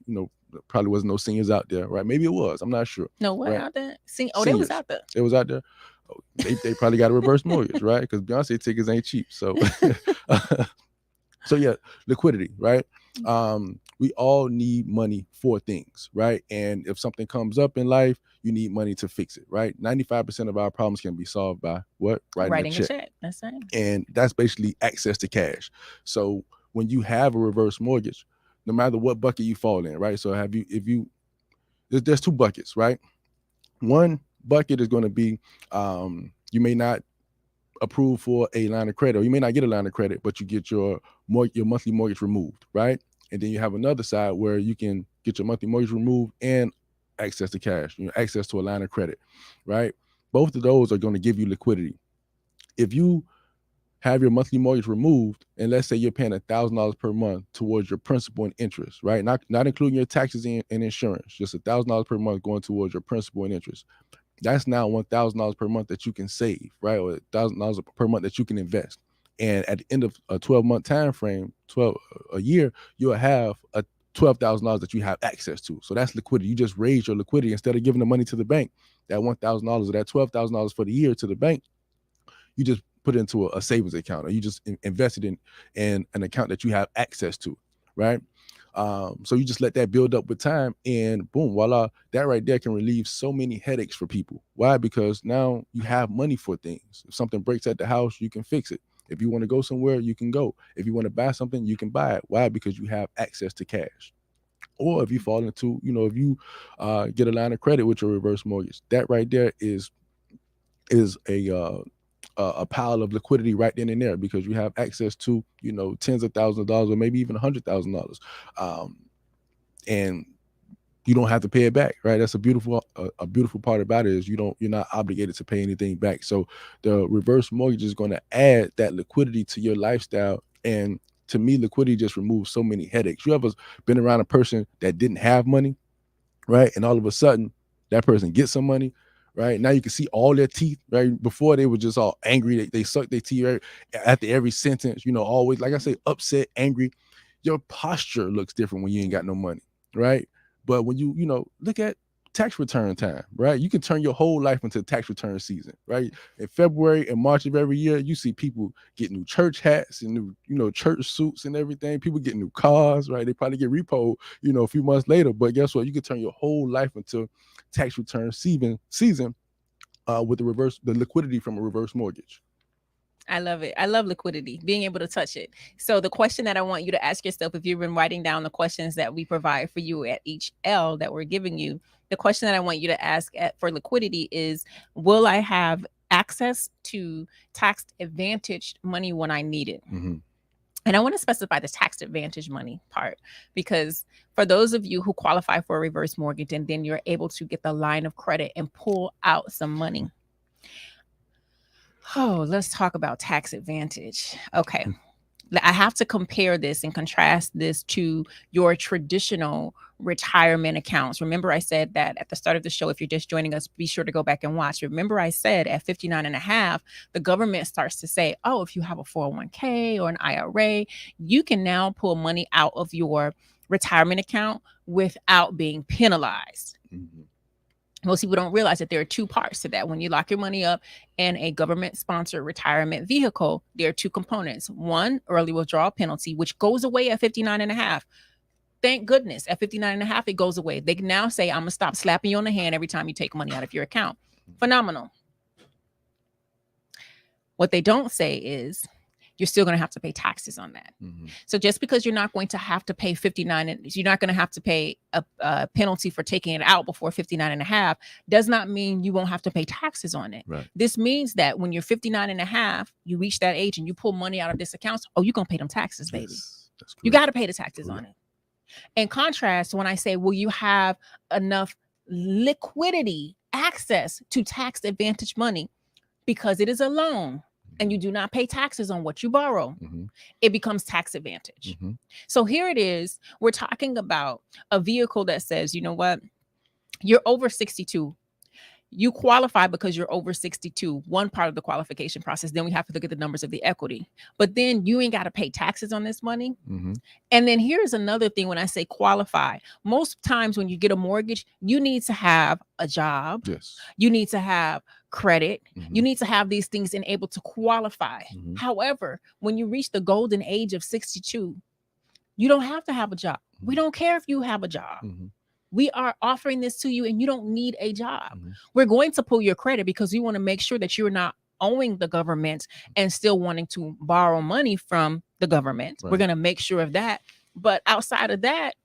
probably wasn't no singers out there, right? Maybe it was. I'm not sure. No, what Right. out there? They was Seniors. out there. It was out there. Oh, they probably got a reverse mortgage, right? Because Beyonce tickets ain't cheap. So so yeah, liquidity, right? We all need money for things, right? And if something comes up in life, you need money to fix it, right? 95% of our problems can be solved by what? Writing a check. That's right. And that's basically access to cash. So when you have a reverse mortgage, no matter what bucket you fall in, right? So there's two buckets, right? One bucket is going to be you may not approve for a line of credit, or you may not get a line of credit, but you get your monthly mortgage removed, right? And then you have another side where you can get your monthly mortgage removed and access to cash, access to a line of credit, right? Both of those are going to give you liquidity. If you have your monthly mortgage removed, and let's say you're paying $1,000 per month towards your principal and interest, right? Not including your taxes and insurance, just $1,000 per month going towards your principal and interest. That's now $1,000 per month that you can save, right? Or $1,000 per month that you can invest. And at the end of a 12-month time frame, a year, you'll have a $12,000 that you have access to. So that's liquidity. You just raise your liquidity instead of giving the money to the bank, that $1,000 or that $12,000 for the year to the bank. You just put it into a savings account, or you just invested in an account that you have access to, right? So you just let that build up with time, and boom, voila, that right there can relieve so many headaches for people. Why? Because now you have money for things. If something breaks at the house, you can fix it. If you want to go somewhere, you can go. If you want to buy something, you can buy it. Why? Because you have access to cash. Or if you fall into, if you get a line of credit with your reverse mortgage, that right there is a pile of liquidity right then and there, because you have access to, tens of thousands of dollars, or maybe even $100,000. And you don't have to pay it back, right? That's a beautiful part about it, is you're not obligated to pay anything back. So the reverse mortgage is going to add that liquidity to your lifestyle. And to me, liquidity just removes so many headaches. You ever been around a person that didn't have money, right? And all of a sudden that person gets some money, right? Now you can see all their teeth, right? Before they were just all angry. They sucked their teeth right after every sentence, always, like I say, upset, angry. Your posture looks different when you ain't got no money, right? But when you look at tax return time, right? You can turn your whole life into tax return season, right? In February and March of every year, you see people get new church hats and new, church suits and everything. People get new cars, right? They probably get repoed, a few months later. But guess what? You can turn your whole life into tax return season with the liquidity from a reverse mortgage. I love it. I love liquidity, being able to touch it. So the question that I want you to ask yourself, if you've been writing down the questions that we provide for you at each L that we're giving you, the question that I want you to ask for liquidity is, will I have access to tax advantaged money when I need it? Mm-hmm. And I want to specify the tax advantage money part, because for those of you who qualify for a reverse mortgage and then you're able to get the line of credit and pull out some money. Oh, let's talk about tax advantage. Okay. I have to compare this and contrast this to your traditional retirement accounts. Remember, I said that at the start of the show, if you're just joining us, be sure to go back and watch. Remember, I said at 59 and a half, the government starts to say, oh, if you have a 401k or an IRA, you can now pull money out of your retirement account without being penalized. Mm-hmm. Most people don't realize that there are two parts to that. When you lock your money up in a government-sponsored retirement vehicle, there are two components. One, early withdrawal penalty, which goes away at 59 and a half. Thank goodness, at 59 and a half, it goes away. They can now say, I'm going to stop slapping you on the hand every time you take money out of your account. Phenomenal. What they don't say is, you're still going to have to pay taxes on that. Mm-hmm. So just because you're not going to have to pay 59, you're not going to have to pay a penalty for taking it out before 59 and a half, does not mean you won't have to pay taxes on it. Right. This means that when you're 59 and a half, you reach that age and you pull money out of this account, oh, you're going to pay them taxes, baby. Yes, you got to pay the taxes on it. In contrast, when I say, will you have enough liquidity, access to tax advantage money, because it is a loan, and you do not pay taxes on what you borrow, mm-hmm. it becomes tax advantage. Mm-hmm. So here it is. We're talking about a vehicle that says, you know what? You're over 62. You qualify because you're over 62, one part of the qualification process. Then we have to look at the numbers of the equity. But then you ain't got to pay taxes on this money. Mm-hmm. And then here's another thing when I say qualify. Most times when you get a mortgage, you need to have a job. Yes. You need to have credit. Mm-hmm. You need to have these things and able to qualify. Mm-hmm. However, when you reach the golden age of 62, you don't have to have a job. Mm-hmm. We don't care if you have a job. Mm-hmm. We are offering this to you and you don't need a job. Mm-hmm. We're going to pull your credit because we want to make sure that you're not owing the government and still wanting to borrow money from the government. Right. We're going to make sure of that. But outside of that,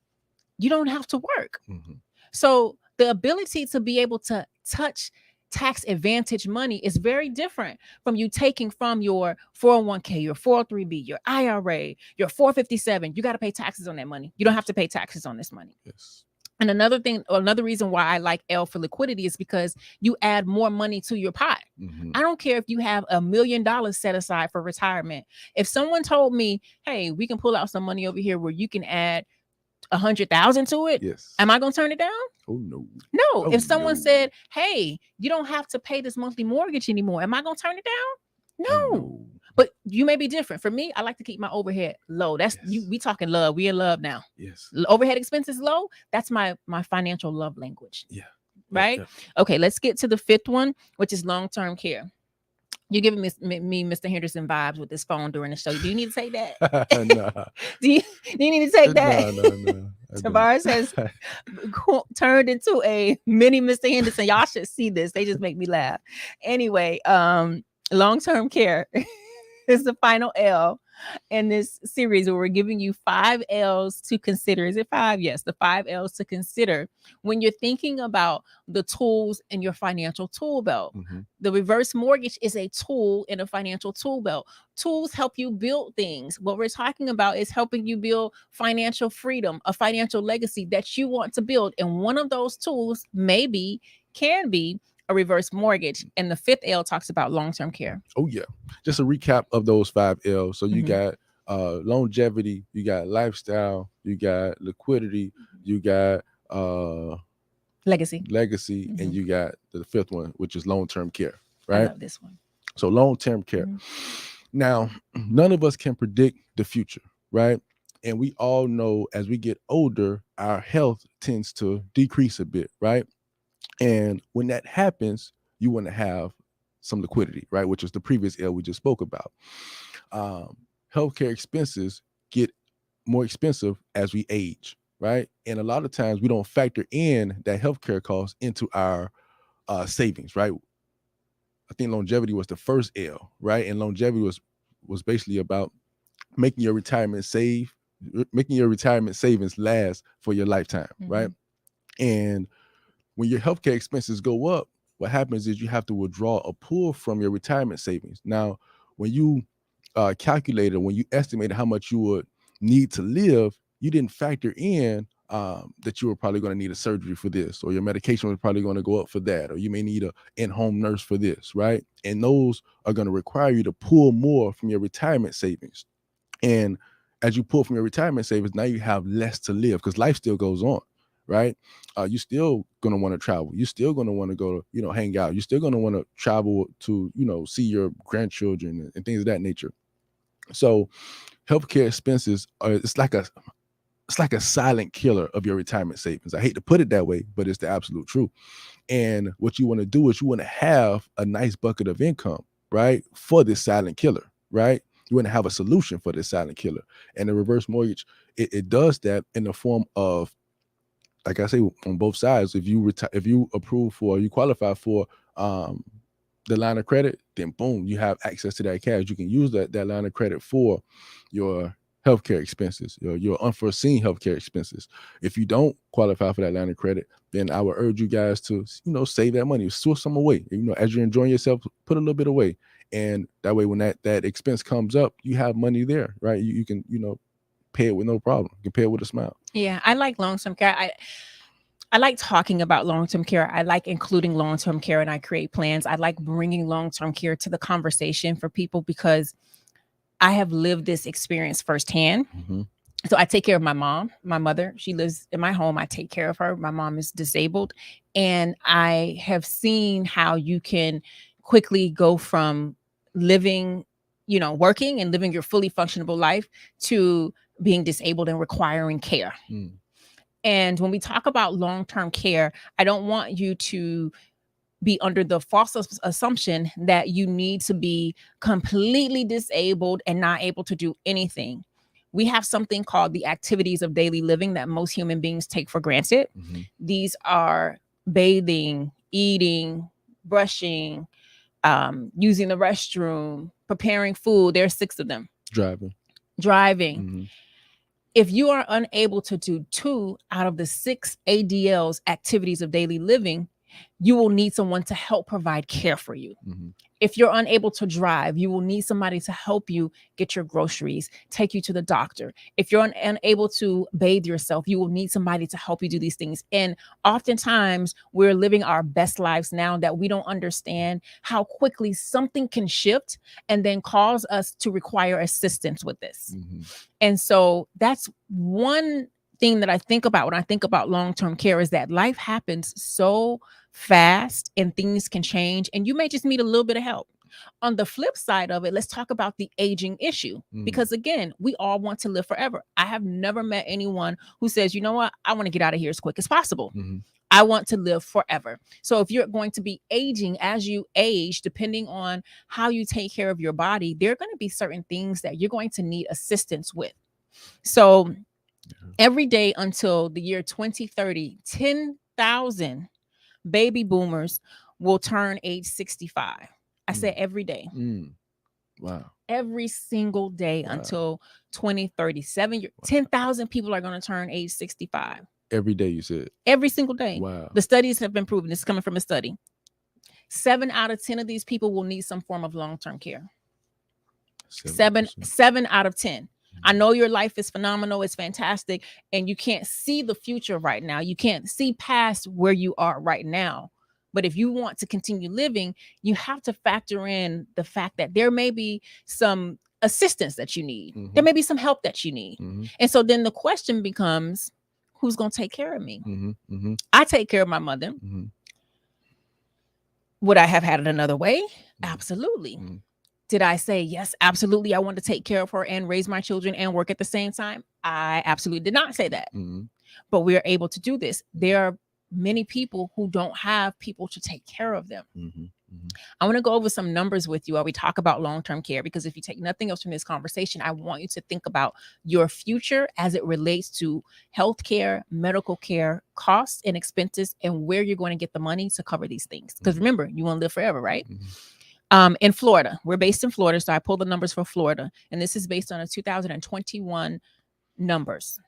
you don't have to work. Mm-hmm. So the ability to be able to touch tax advantage money is very different from you taking from your 401k, your 403b, your IRA, your 457. You got to pay taxes on that money. You don't have to pay taxes on this money. Yes. And another reason why I like L for liquidity is because you add more money to your pot. Mm-hmm. I don't care if you have $1 million set aside for retirement. If someone told me, hey, we can pull out some money over here where you can add 100,000 to it, Yes. am I going to turn it down? Oh no. No. Oh, If someone no. said, hey, you don't have to pay this monthly mortgage anymore, am I going to turn it down? Oh, No. no. But you may be different. For me, I like to keep my overhead low. That's Yes. we talking love. We in love now. Yes. Overhead expenses low. That's my financial love language. Yeah. Right. Yeah. Okay. Let's get to the fifth one, which is long-term care. You're giving me Mr. Henderson vibes with this phone during the show. Do you need to take that? Nah. do you need to take that? No. Tavares has turned into a mini Mr. Henderson. Y'all should see this. They just make me laugh. Anyway, long-term care is the final L in this series where we're giving you 5 L's to consider. Is it 5? Yes, the 5 L's to consider when you're thinking about the tools in your financial tool belt. Mm-hmm. The reverse mortgage is a tool in a financial tool belt. Tools help you build things. What we're talking about is helping you build financial freedom, a financial legacy that you want to build. And one of those tools can be a reverse mortgage. And the 5th L talks about long-term care. Oh yeah. Just a recap of those 5 L's. So you Mhm. got longevity, you got lifestyle, you got liquidity, you got Legacy. legacy, and Mhm. you got the 5th one, which is long-term care, I right? love this one. So long-term care. Mhm. Now, none of us can predict the future, right? And we all know as we get older, our health tends to decrease a bit, right? And when that happens, you want to have some liquidity, right? Which is the previous L we just spoke about. Healthcare expenses get more expensive as we age, right? And a lot of times we don't factor in that healthcare cost into our savings, right? I think longevity was the first L, right? And longevity was basically about making your retirement savings last for your lifetime, right? And when your healthcare expenses go up, what happens is you have to withdraw a pool from your retirement savings. Now, when you calculated, when you estimated how much you would need to live, you didn't factor in that you were probably going to need a surgery for this, or your medication was probably going to go up for that, or you may need a in-home nurse for this, right? And those are going to require you to pull more from your retirement savings. And as you pull from your retirement savings, now you have less to live because life still goes on, right? You're still going to want to travel. You're still going to want to go to, hang out. You're still going to want to travel to, see your grandchildren and things of that nature. So healthcare expenses it's like a silent killer of your retirement savings. I hate to put it that way, but it's the absolute truth. And what you want to do is you want to have a nice bucket of income, right, for this silent killer, right? You want to have a solution for this silent killer. And the reverse mortgage, it does that in the form of, like I say, on both sides. If you approve for, you qualify for the line of credit, then boom, you have access to that cash. You can use that line of credit for your healthcare expenses, your unforeseen healthcare expenses. If you don't qualify for that line of credit, then I would urge you guys to, save that money, store some away. As you're enjoying yourself, put a little bit away. And that way, when that expense comes up, you have money there, right? You can, pay it with no problem. You can pay it with a smile. Yeah, I like long-term care. I like talking about long-term care. I like including long-term care, and I create plans. I like bringing long-term care to the conversation for people because I have lived this experience firsthand. Mm-hmm. So I take care of my mother. She lives in my home. I take care of her. My mom is disabled. And I have seen how you can quickly go from living, working and living your fully functionable life to being disabled and requiring care. Mm. And when we talk about long-term care, I don't want you to be under the false assumption that you need to be completely disabled and not able to do anything. We have something called the activities of daily living that most human beings take for granted. Mm-hmm. These are bathing, eating, brushing, using the restroom, preparing food. There are 6 of them. Driving. Mm-hmm. If you are unable to do 2 out of the 6 ADLs, activities of daily living, you will need someone to help provide care for you. Mm-hmm. If you're unable to drive, you will need somebody to help you get your groceries, take you to the doctor. If you're unable to bathe yourself, you will need somebody to help you do these things. And oftentimes we're living our best lives now that we don't understand how quickly something can shift and then cause us to require assistance with this. Mm-hmm. And so that's one thing that I think about when I think about long-term care, is that life happens so fast and things can change, and you may just need a little bit of help. On the flip side of it, let's talk about the aging issue, because again, we all want to live forever. I have never met anyone who says, you know what, I want to get out of here as quick as possible. Mm-hmm. I want to live forever. So if you're going to be aging, as you age, depending on how you take care of your body, there are going to be certain things that you're going to need assistance with. So every day until the year 2030, 10,000 baby boomers will turn age 65. I said every day. Wow. Every single day until 2037. 10,000 people are going to turn age 65. Every day, you said? Every single day. Wow. The studies have been proven. This is coming from a study. 7 out of 10 of these people will need some form of long-term care. 7 out of 10. I know your life is phenomenal. It's fantastic. And you can't see the future right now. You can't see past where you are right now. But if you want to continue living, you have to factor in the fact that there may be some assistance that you need. Mm-hmm. There may be some help that you need. Mm-hmm. And so then the question becomes, who's going to take care of me? Mm-hmm. Mm-hmm. I take care of my mother. Mm-hmm. Would I have had it another way? Absolutely. Mm-hmm. Did I say, yes, absolutely, I want to take care of her and raise my children and work at the same time? I absolutely did not say that. Mm-hmm. But we are able to do this. There are many people who don't have people to take care of them. Mm-hmm. Mm-hmm. I want to go over some numbers with you while we talk about long-term care, because if you take nothing else from this conversation, I want you to think about your future as it relates to healthcare, medical care, costs and expenses, and where you're going to get the money to cover these things. Because remember, you want to live forever, right? Mm-hmm. In Florida, we're based in Florida, so I pulled the numbers for Florida, and this is based on a 2021 numbers.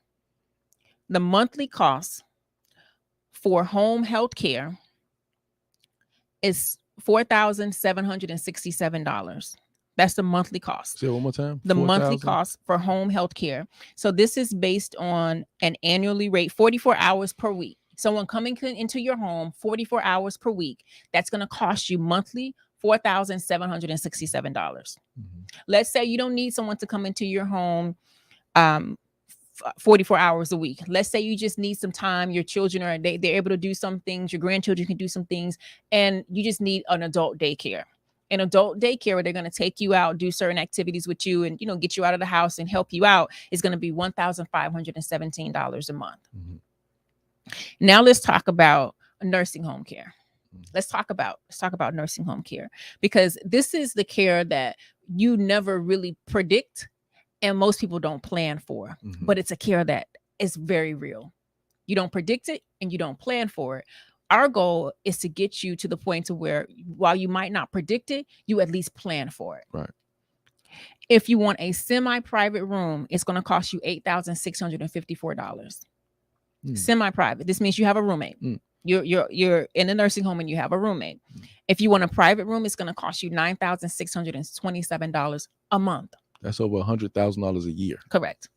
The monthly cost for home health care is $4,767. That's the monthly cost. Say it one more time. The monthly cost for home health care. So this is based on an annually rate, 44 hours per week. Someone coming into your home 44 hours per week, that's going to cost you monthly $4,767. Mm-hmm. Let's say you don't need someone to come into your home 44 hours a week. Let's say you just need some time. Your children are, they're able to do some things. Your grandchildren can do some things. And you just need an adult daycare. An adult daycare where they're going to take you out, do certain activities with you, and, you know, get you out of the house and help you out, is going to be $1,517 a month. Mm-hmm. Now let's talk about nursing home care. Let's talk about nursing home care, because this is the care that you never really predict and most people don't plan for. Mm-hmm. But it's a care that is very real. You don't predict it and you don't plan for it. Our goal is to get you to the point to where, while you might not predict it, you at least plan for it. Right. If you want a semi-private room, it's going to cost you $8,654. Semi-private. This means you have a roommate. You're in a nursing home and you have a roommate. If you want a private room, it's going to cost you $9,627 a month. That's over $100,000 a year. Correct.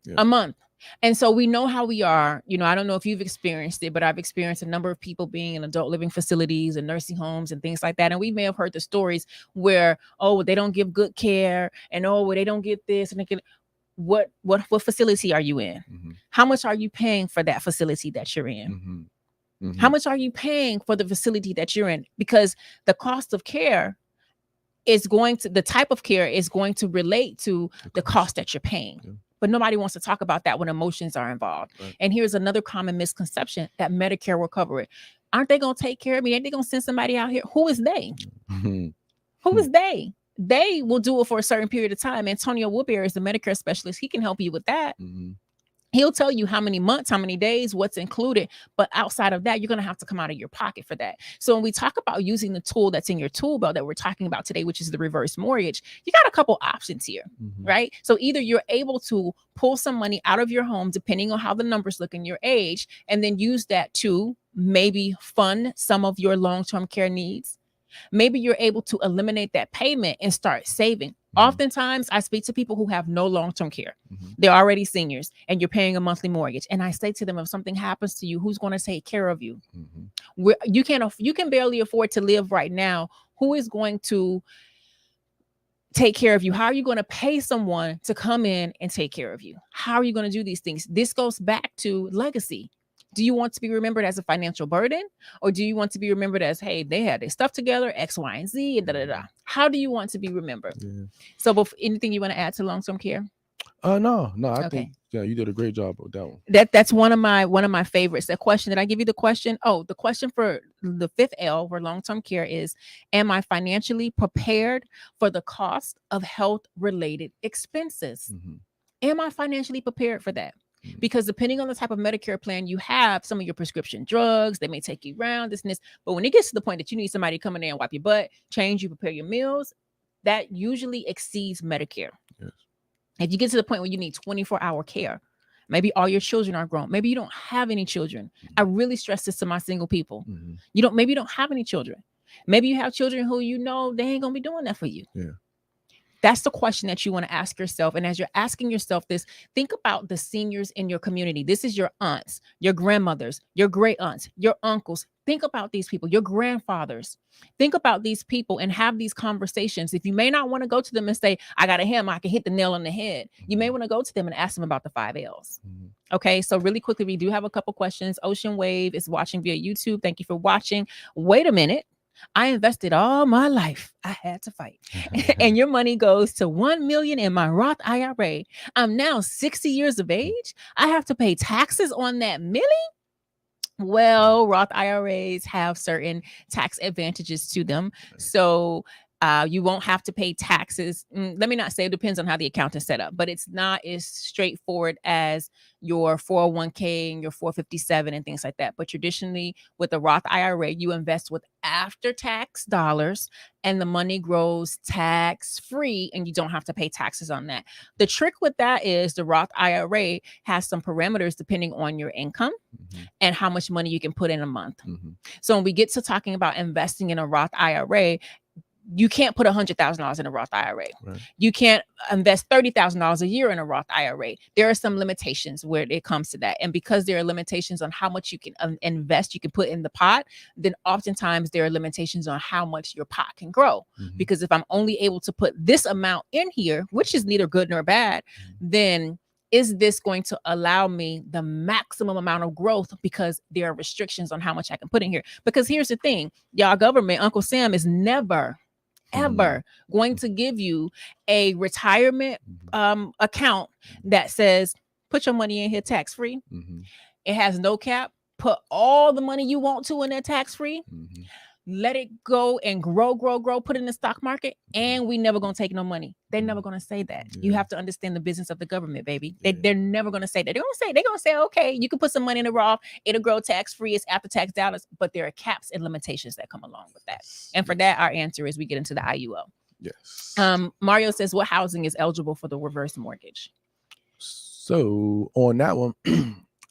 Yeah. A month. And so we know how we are. You know, I don't know if you've experienced it, but I've experienced a number of people being in adult living facilities and nursing homes and things like that. And we may have heard the stories where, oh, they don't give good care, and oh, they don't get this, and they can. What facility are you in? Mm-hmm. How much are you paying for that facility that you're in? Mm-hmm. Mm-hmm. How much are you paying for the facility that you're in? Because the cost of care is the type of care is going to relate to the cost that you're paying. Yeah. But nobody wants to talk about that when emotions are involved. Right. And here's another common misconception, that Medicare will cover it. Aren't they going to take care of me? Ain't they going to send somebody out here? Who is they? Mm-hmm. Who is they? They will do it for a certain period of time. Antonio Woodbury is the Medicare specialist. He can help you with that. Mm-hmm. He'll tell you how many months, how many days, what's included. But outside of that, you're going to have to come out of your pocket for that. So when we talk about using the tool that's in your tool belt that we're talking about today, which is the reverse mortgage, you got a couple options here, right? So either you're able to pull some money out of your home, depending on how the numbers look in your age, and then use that to maybe fund some of your long-term care needs. Maybe you're able to eliminate that payment and start saving. Oftentimes, I speak to people who have no long-term care. They're already seniors and you're paying a monthly mortgage. And I say to them, if something happens to you, who's going to take care of you? You can barely afford to live right now. Who is going to take care of you? How are you going to pay someone to come in and take care of you? How are you going to do these things? This goes back to legacy. Do you want to be remembered as a financial burden, or do you want to be remembered as, hey, they had their stuff together, X, Y, and Z, and da da da? How do you want to be remembered? So, anything you want to add to long-term care? No. I think you did a great job with that one. That's one of my favorites. That question, did I give you the question? Oh, the question for the 5th L for long-term care is, am I financially prepared for the cost of health-related expenses? Am I financially prepared for that? Because depending on the type of Medicare plan you have, some of your prescription drugs, they may take you around this and this. But when it gets to the point that you need somebody to come in there and wipe your butt, change you, prepare your meals, that usually exceeds Medicare. Yes. If you get to the point where you need 24-hour care, maybe all your children are grown, maybe you don't have any children. I really stress this to my single people. Maybe you don't have any children. Maybe you have children who they ain't gonna be doing that for you. Yeah. That's the question that you want to ask yourself. And as you're asking yourself this, think about the seniors in your community. This is your aunts, your grandmothers, your great aunts, your uncles. Think about these people, your grandfathers. Think about these people and have these conversations. If you may not want to go to them and say, I got a hammer, I can hit the nail on the head. You may want to go to them and ask them about the 5 L's. Okay, so really quickly, we do have a couple questions. Ocean Wave is watching via YouTube. Thank you for watching. Wait a minute. I invested all my life. I had to fight. And your money goes to $1 million in my Roth IRA. I'm now 60 years of age. I have to pay taxes on that $1 million. Well, Roth IRAs have certain tax advantages to them. So you won't have to pay taxes. Let me not say it depends on how the account is set up, but it's not as straightforward as your 401k and your 457 and things like that. But traditionally, with the Roth IRA, you invest with after-tax dollars and the money grows tax-free and you don't have to pay taxes on that. The trick with that is the Roth IRA has some parameters depending on your income and how much money you can put in a month. So when we get to talking about investing in a Roth IRA, you can't put $100,000 in a Roth IRA. Right. You can't invest $30,000 a year in a Roth IRA. There are some limitations where it comes to that. And because there are limitations on how much you can invest, you can put in the pot, then oftentimes there are limitations on how much your pot can grow. Because if I'm only able to put this amount in here, which is neither good nor bad, then is this going to allow me the maximum amount of growth? Because there are restrictions on how much I can put in here. Because here's the thing, y'all, government, Uncle Sam is never ever going to give you a retirement account that says, put your money in here tax-free. It has no cap. Put all the money you want to in there tax-free. Let it go and grow, put it in the stock market, and we never going to take no money. They're never going to say that. You have to understand the business of the government, baby. They're never going to say that. They're going to say, okay, you can put some money in the Roth. It'll grow tax-free. It's after-tax dollars, but there are caps and limitations that come along with that. And for that, our answer is we get into the IUL. Yes. Mario says, what housing is eligible for the reverse mortgage? So on that one,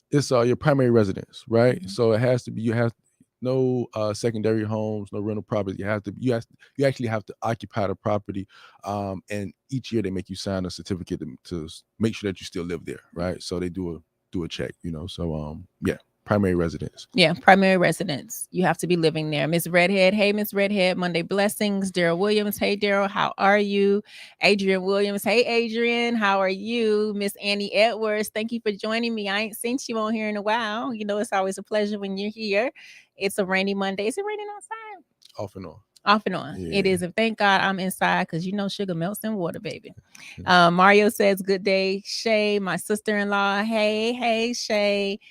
it's your primary residence, right? So it has to be, you have no secondary homes, no rental property. You actually have to occupy the property, and each year they make you sign a certificate to make sure that you still live there, right? So they do a check, So primary residence. Yeah, primary residence. You have to be living there. Miss Redhead, hey Miss Redhead. Monday blessings. Daryl Williams, hey Daryl, how are you? Adrian Williams, hey Adrian, how are you? Miss Annie Edwards, thank you for joining me. I ain't seen you on here in a while. It's always a pleasure when you're here. It's a rainy Monday. Is it raining outside? Off and on. Off and on. Yeah. It is. And thank God I'm inside because sugar melts in water, baby. Mario says, good day, Shay, my sister-in-law. Hey, Shay.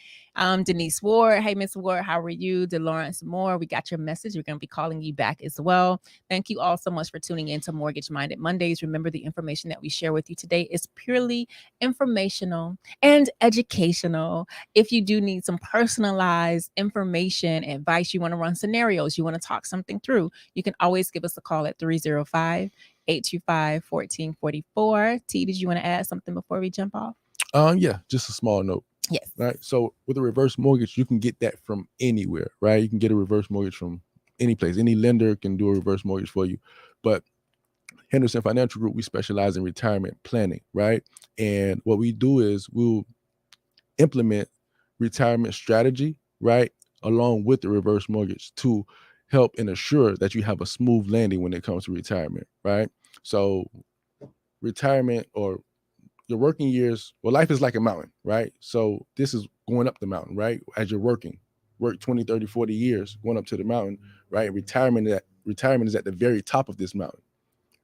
Denise Ward. Hey, Miss Ward, how are you? DeLawrence Moore, we got your message. We're going to be calling you back as well. Thank you all so much for tuning in to Mortgage Minded Mondays. Remember, the information that we share with you today is purely informational and educational. If you do need some personalized information, advice, you want to run scenarios, you want to talk something through, you can always give us a call at 305-825-1444. T, did you want to add something before we jump off? Yeah, just a small note. Yes. right? So with a reverse mortgage, you can get that from anywhere, right? You can get a reverse mortgage from any place. Any lender can do a reverse mortgage for you. But Henderson Financial Group, we specialize in retirement planning, right? And what we do is we'll implement retirement strategy, right, along with the reverse mortgage to help and assure that you have a smooth landing when it comes to retirement, right? So retirement or your working years, well, life is like a mountain, right? So this is going up the mountain, right? As you're working, work 20, 30, 40 years going up to the mountain, right? Retirement is at the very top of this mountain,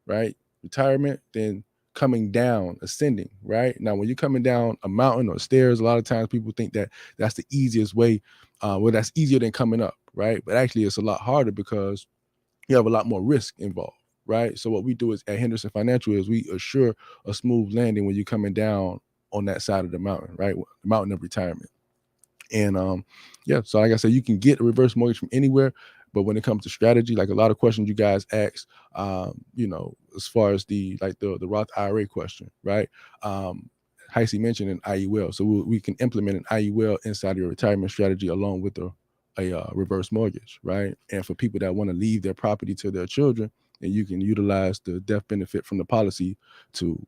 right? Retirement, then coming down, ascending, right? Now, when you're coming down a mountain or stairs, a lot of times people think that that's the easiest way. Well, that's easier than coming up, right? But actually, it's a lot harder because you have a lot more risk involved, right? So what we do is at Henderson Financial is we assure a smooth landing when you're coming down on that side of the mountain, right? The mountain of retirement. And yeah, so like I said, you can get a reverse mortgage from anywhere. But when it comes to strategy, like a lot of questions you guys ask, as far as the Roth IRA question, right? Heisey mentioned an IUL, so we can implement an IUL inside of your retirement strategy along with a reverse mortgage, right? And for people that want to leave their property to their children, and you can utilize the death benefit from the policy to,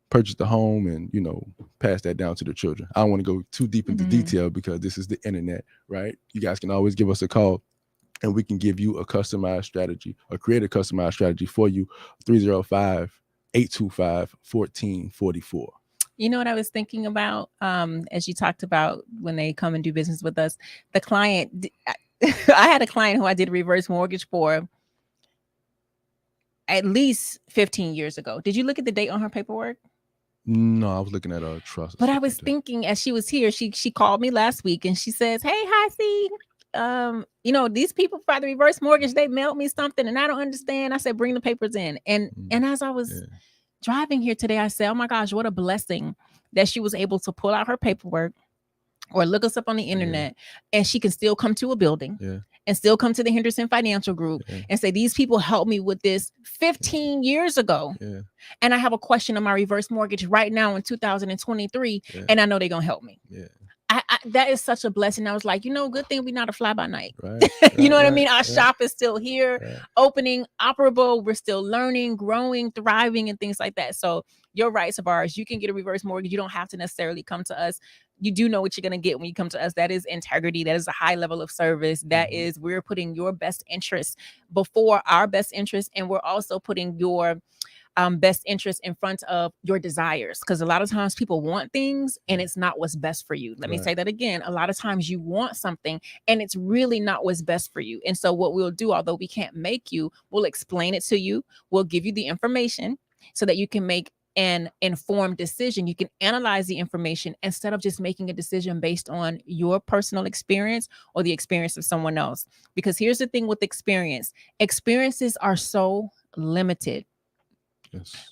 purchase the home and, pass that down to the children. I don't want to go too deep into detail because this is the internet, right? You guys can always give us a call and we can give you a customized strategy or create a customized strategy for you. 305-825-1444. You know what I was thinking about as you talked about when they come and do business with us, the client, I had a client who I did a reverse mortgage for at least 15 years ago. Did you look at the date on her paperwork? No, I was looking at a trust. But I was thinking as she was here, she called me last week and she says, "Hey, Heisey, these people for the reverse mortgage, they mailed me something and I don't understand." I said, "Bring the papers in." And as I was driving here today, I said, "Oh my gosh, what a blessing that she was able to pull out her paperwork or look us up on the internet and she can still come to a building and still come to the Henderson Financial Group and say, these people helped me with this 15 years ago. And I have a question on my reverse mortgage right now in 2023. And I know they're going to help me." That is such a blessing. I was like, good thing we're not a fly by night. You know what I mean? Our shop is still here, opening, operable. We're still learning, growing, thriving, and things like that. So your rights of ours. You can get a reverse mortgage. You don't have to necessarily come to us. You do know what you're going to get when you come to us. That is integrity. That is a high level of service. That is, we're putting your best interest before our best interest. And we're also putting your best interest in front of your desires. Because a lot of times people want things and it's not what's best for you. Let me say that again. A lot of times you want something and it's really not what's best for you. And so what we'll do, although we can't make you, we'll explain it to you. We'll give you the information so that you can make an informed decision. You can analyze the information instead of just making a decision based on your personal experience or the experience of someone else. Because here's the thing with experiences are so limited.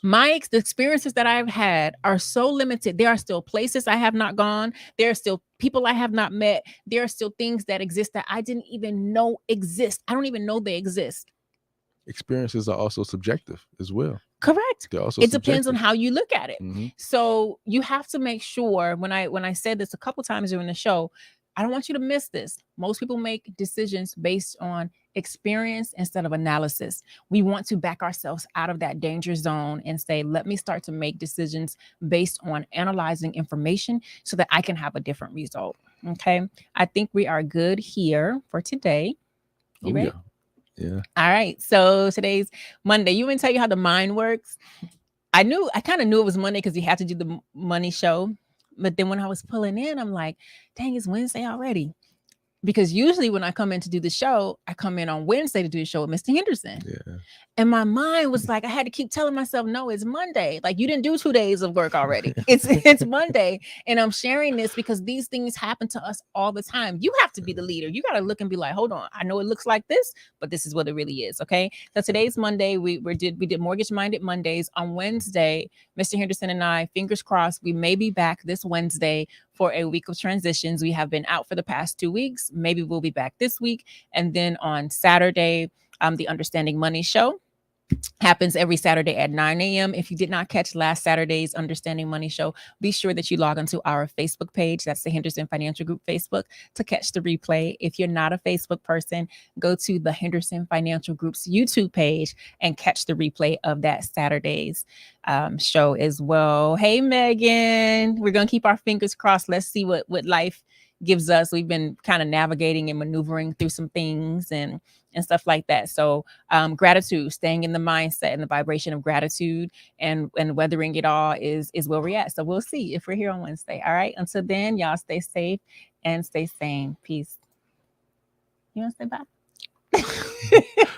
The experiences that I've had are so limited. There are still places I have not gone. There are still people I have not met. There are still things that exist that I didn't even know exist. I don't even know they exist. Experiences are also subjective as well. Correct. They're also it depends on how you look at it. Mm-hmm. So you have to make sure, when I said this a couple times during the show, I don't want you to miss this. Most people make decisions based on experience instead of analysis. We want to back ourselves out of that danger zone and say, let me start to make decisions based on analyzing information so that I can have a different result. Okay. I think we are good here for today. You ready? Yeah. All right. So today's Monday. You want to tell you how the mind works? I kind of knew it was Monday because you have to do the money show. But then when I was pulling in, I'm like, dang, it's Wednesday already. Because usually when I come in to do the show, I come in on Wednesday to do the show with Mr. Henderson. Yeah. And my mind was like, I had to keep telling myself, no, it's Monday. Like, you didn't do 2 days of work already. It's Monday. And I'm sharing this because these things happen to us all the time. You have to be the leader. You got to look and be like, hold on, I know it looks like this, but this is what it really is. Okay. So today's Monday. We did Mortgage Minded Mondays. On Wednesday, Mr. Henderson and I, fingers crossed, we may be back this Wednesday for a week of transitions. We have been out for the past 2 weeks. Maybe we'll be back this week. And then on Saturday, the Understanding Money show. happens every Saturday at 9 a.m. If you did not catch last Saturday's Understanding Money show, be sure that you log onto our Facebook page. That's the Henderson Financial Group Facebook to catch the replay. If you're not a Facebook person, go to the Henderson Financial Group's YouTube page and catch the replay of that Saturday's show as well. Hey, Megan, we're going to keep our fingers crossed. Let's see what life gives us. We've been kind of navigating and maneuvering through some things and stuff like that. So gratitude, staying in the mindset and the vibration of gratitude and weathering it all is where we're at. So we'll see if we're here on Wednesday. All right. Until then, y'all stay safe and stay sane. Peace. You want to say bye?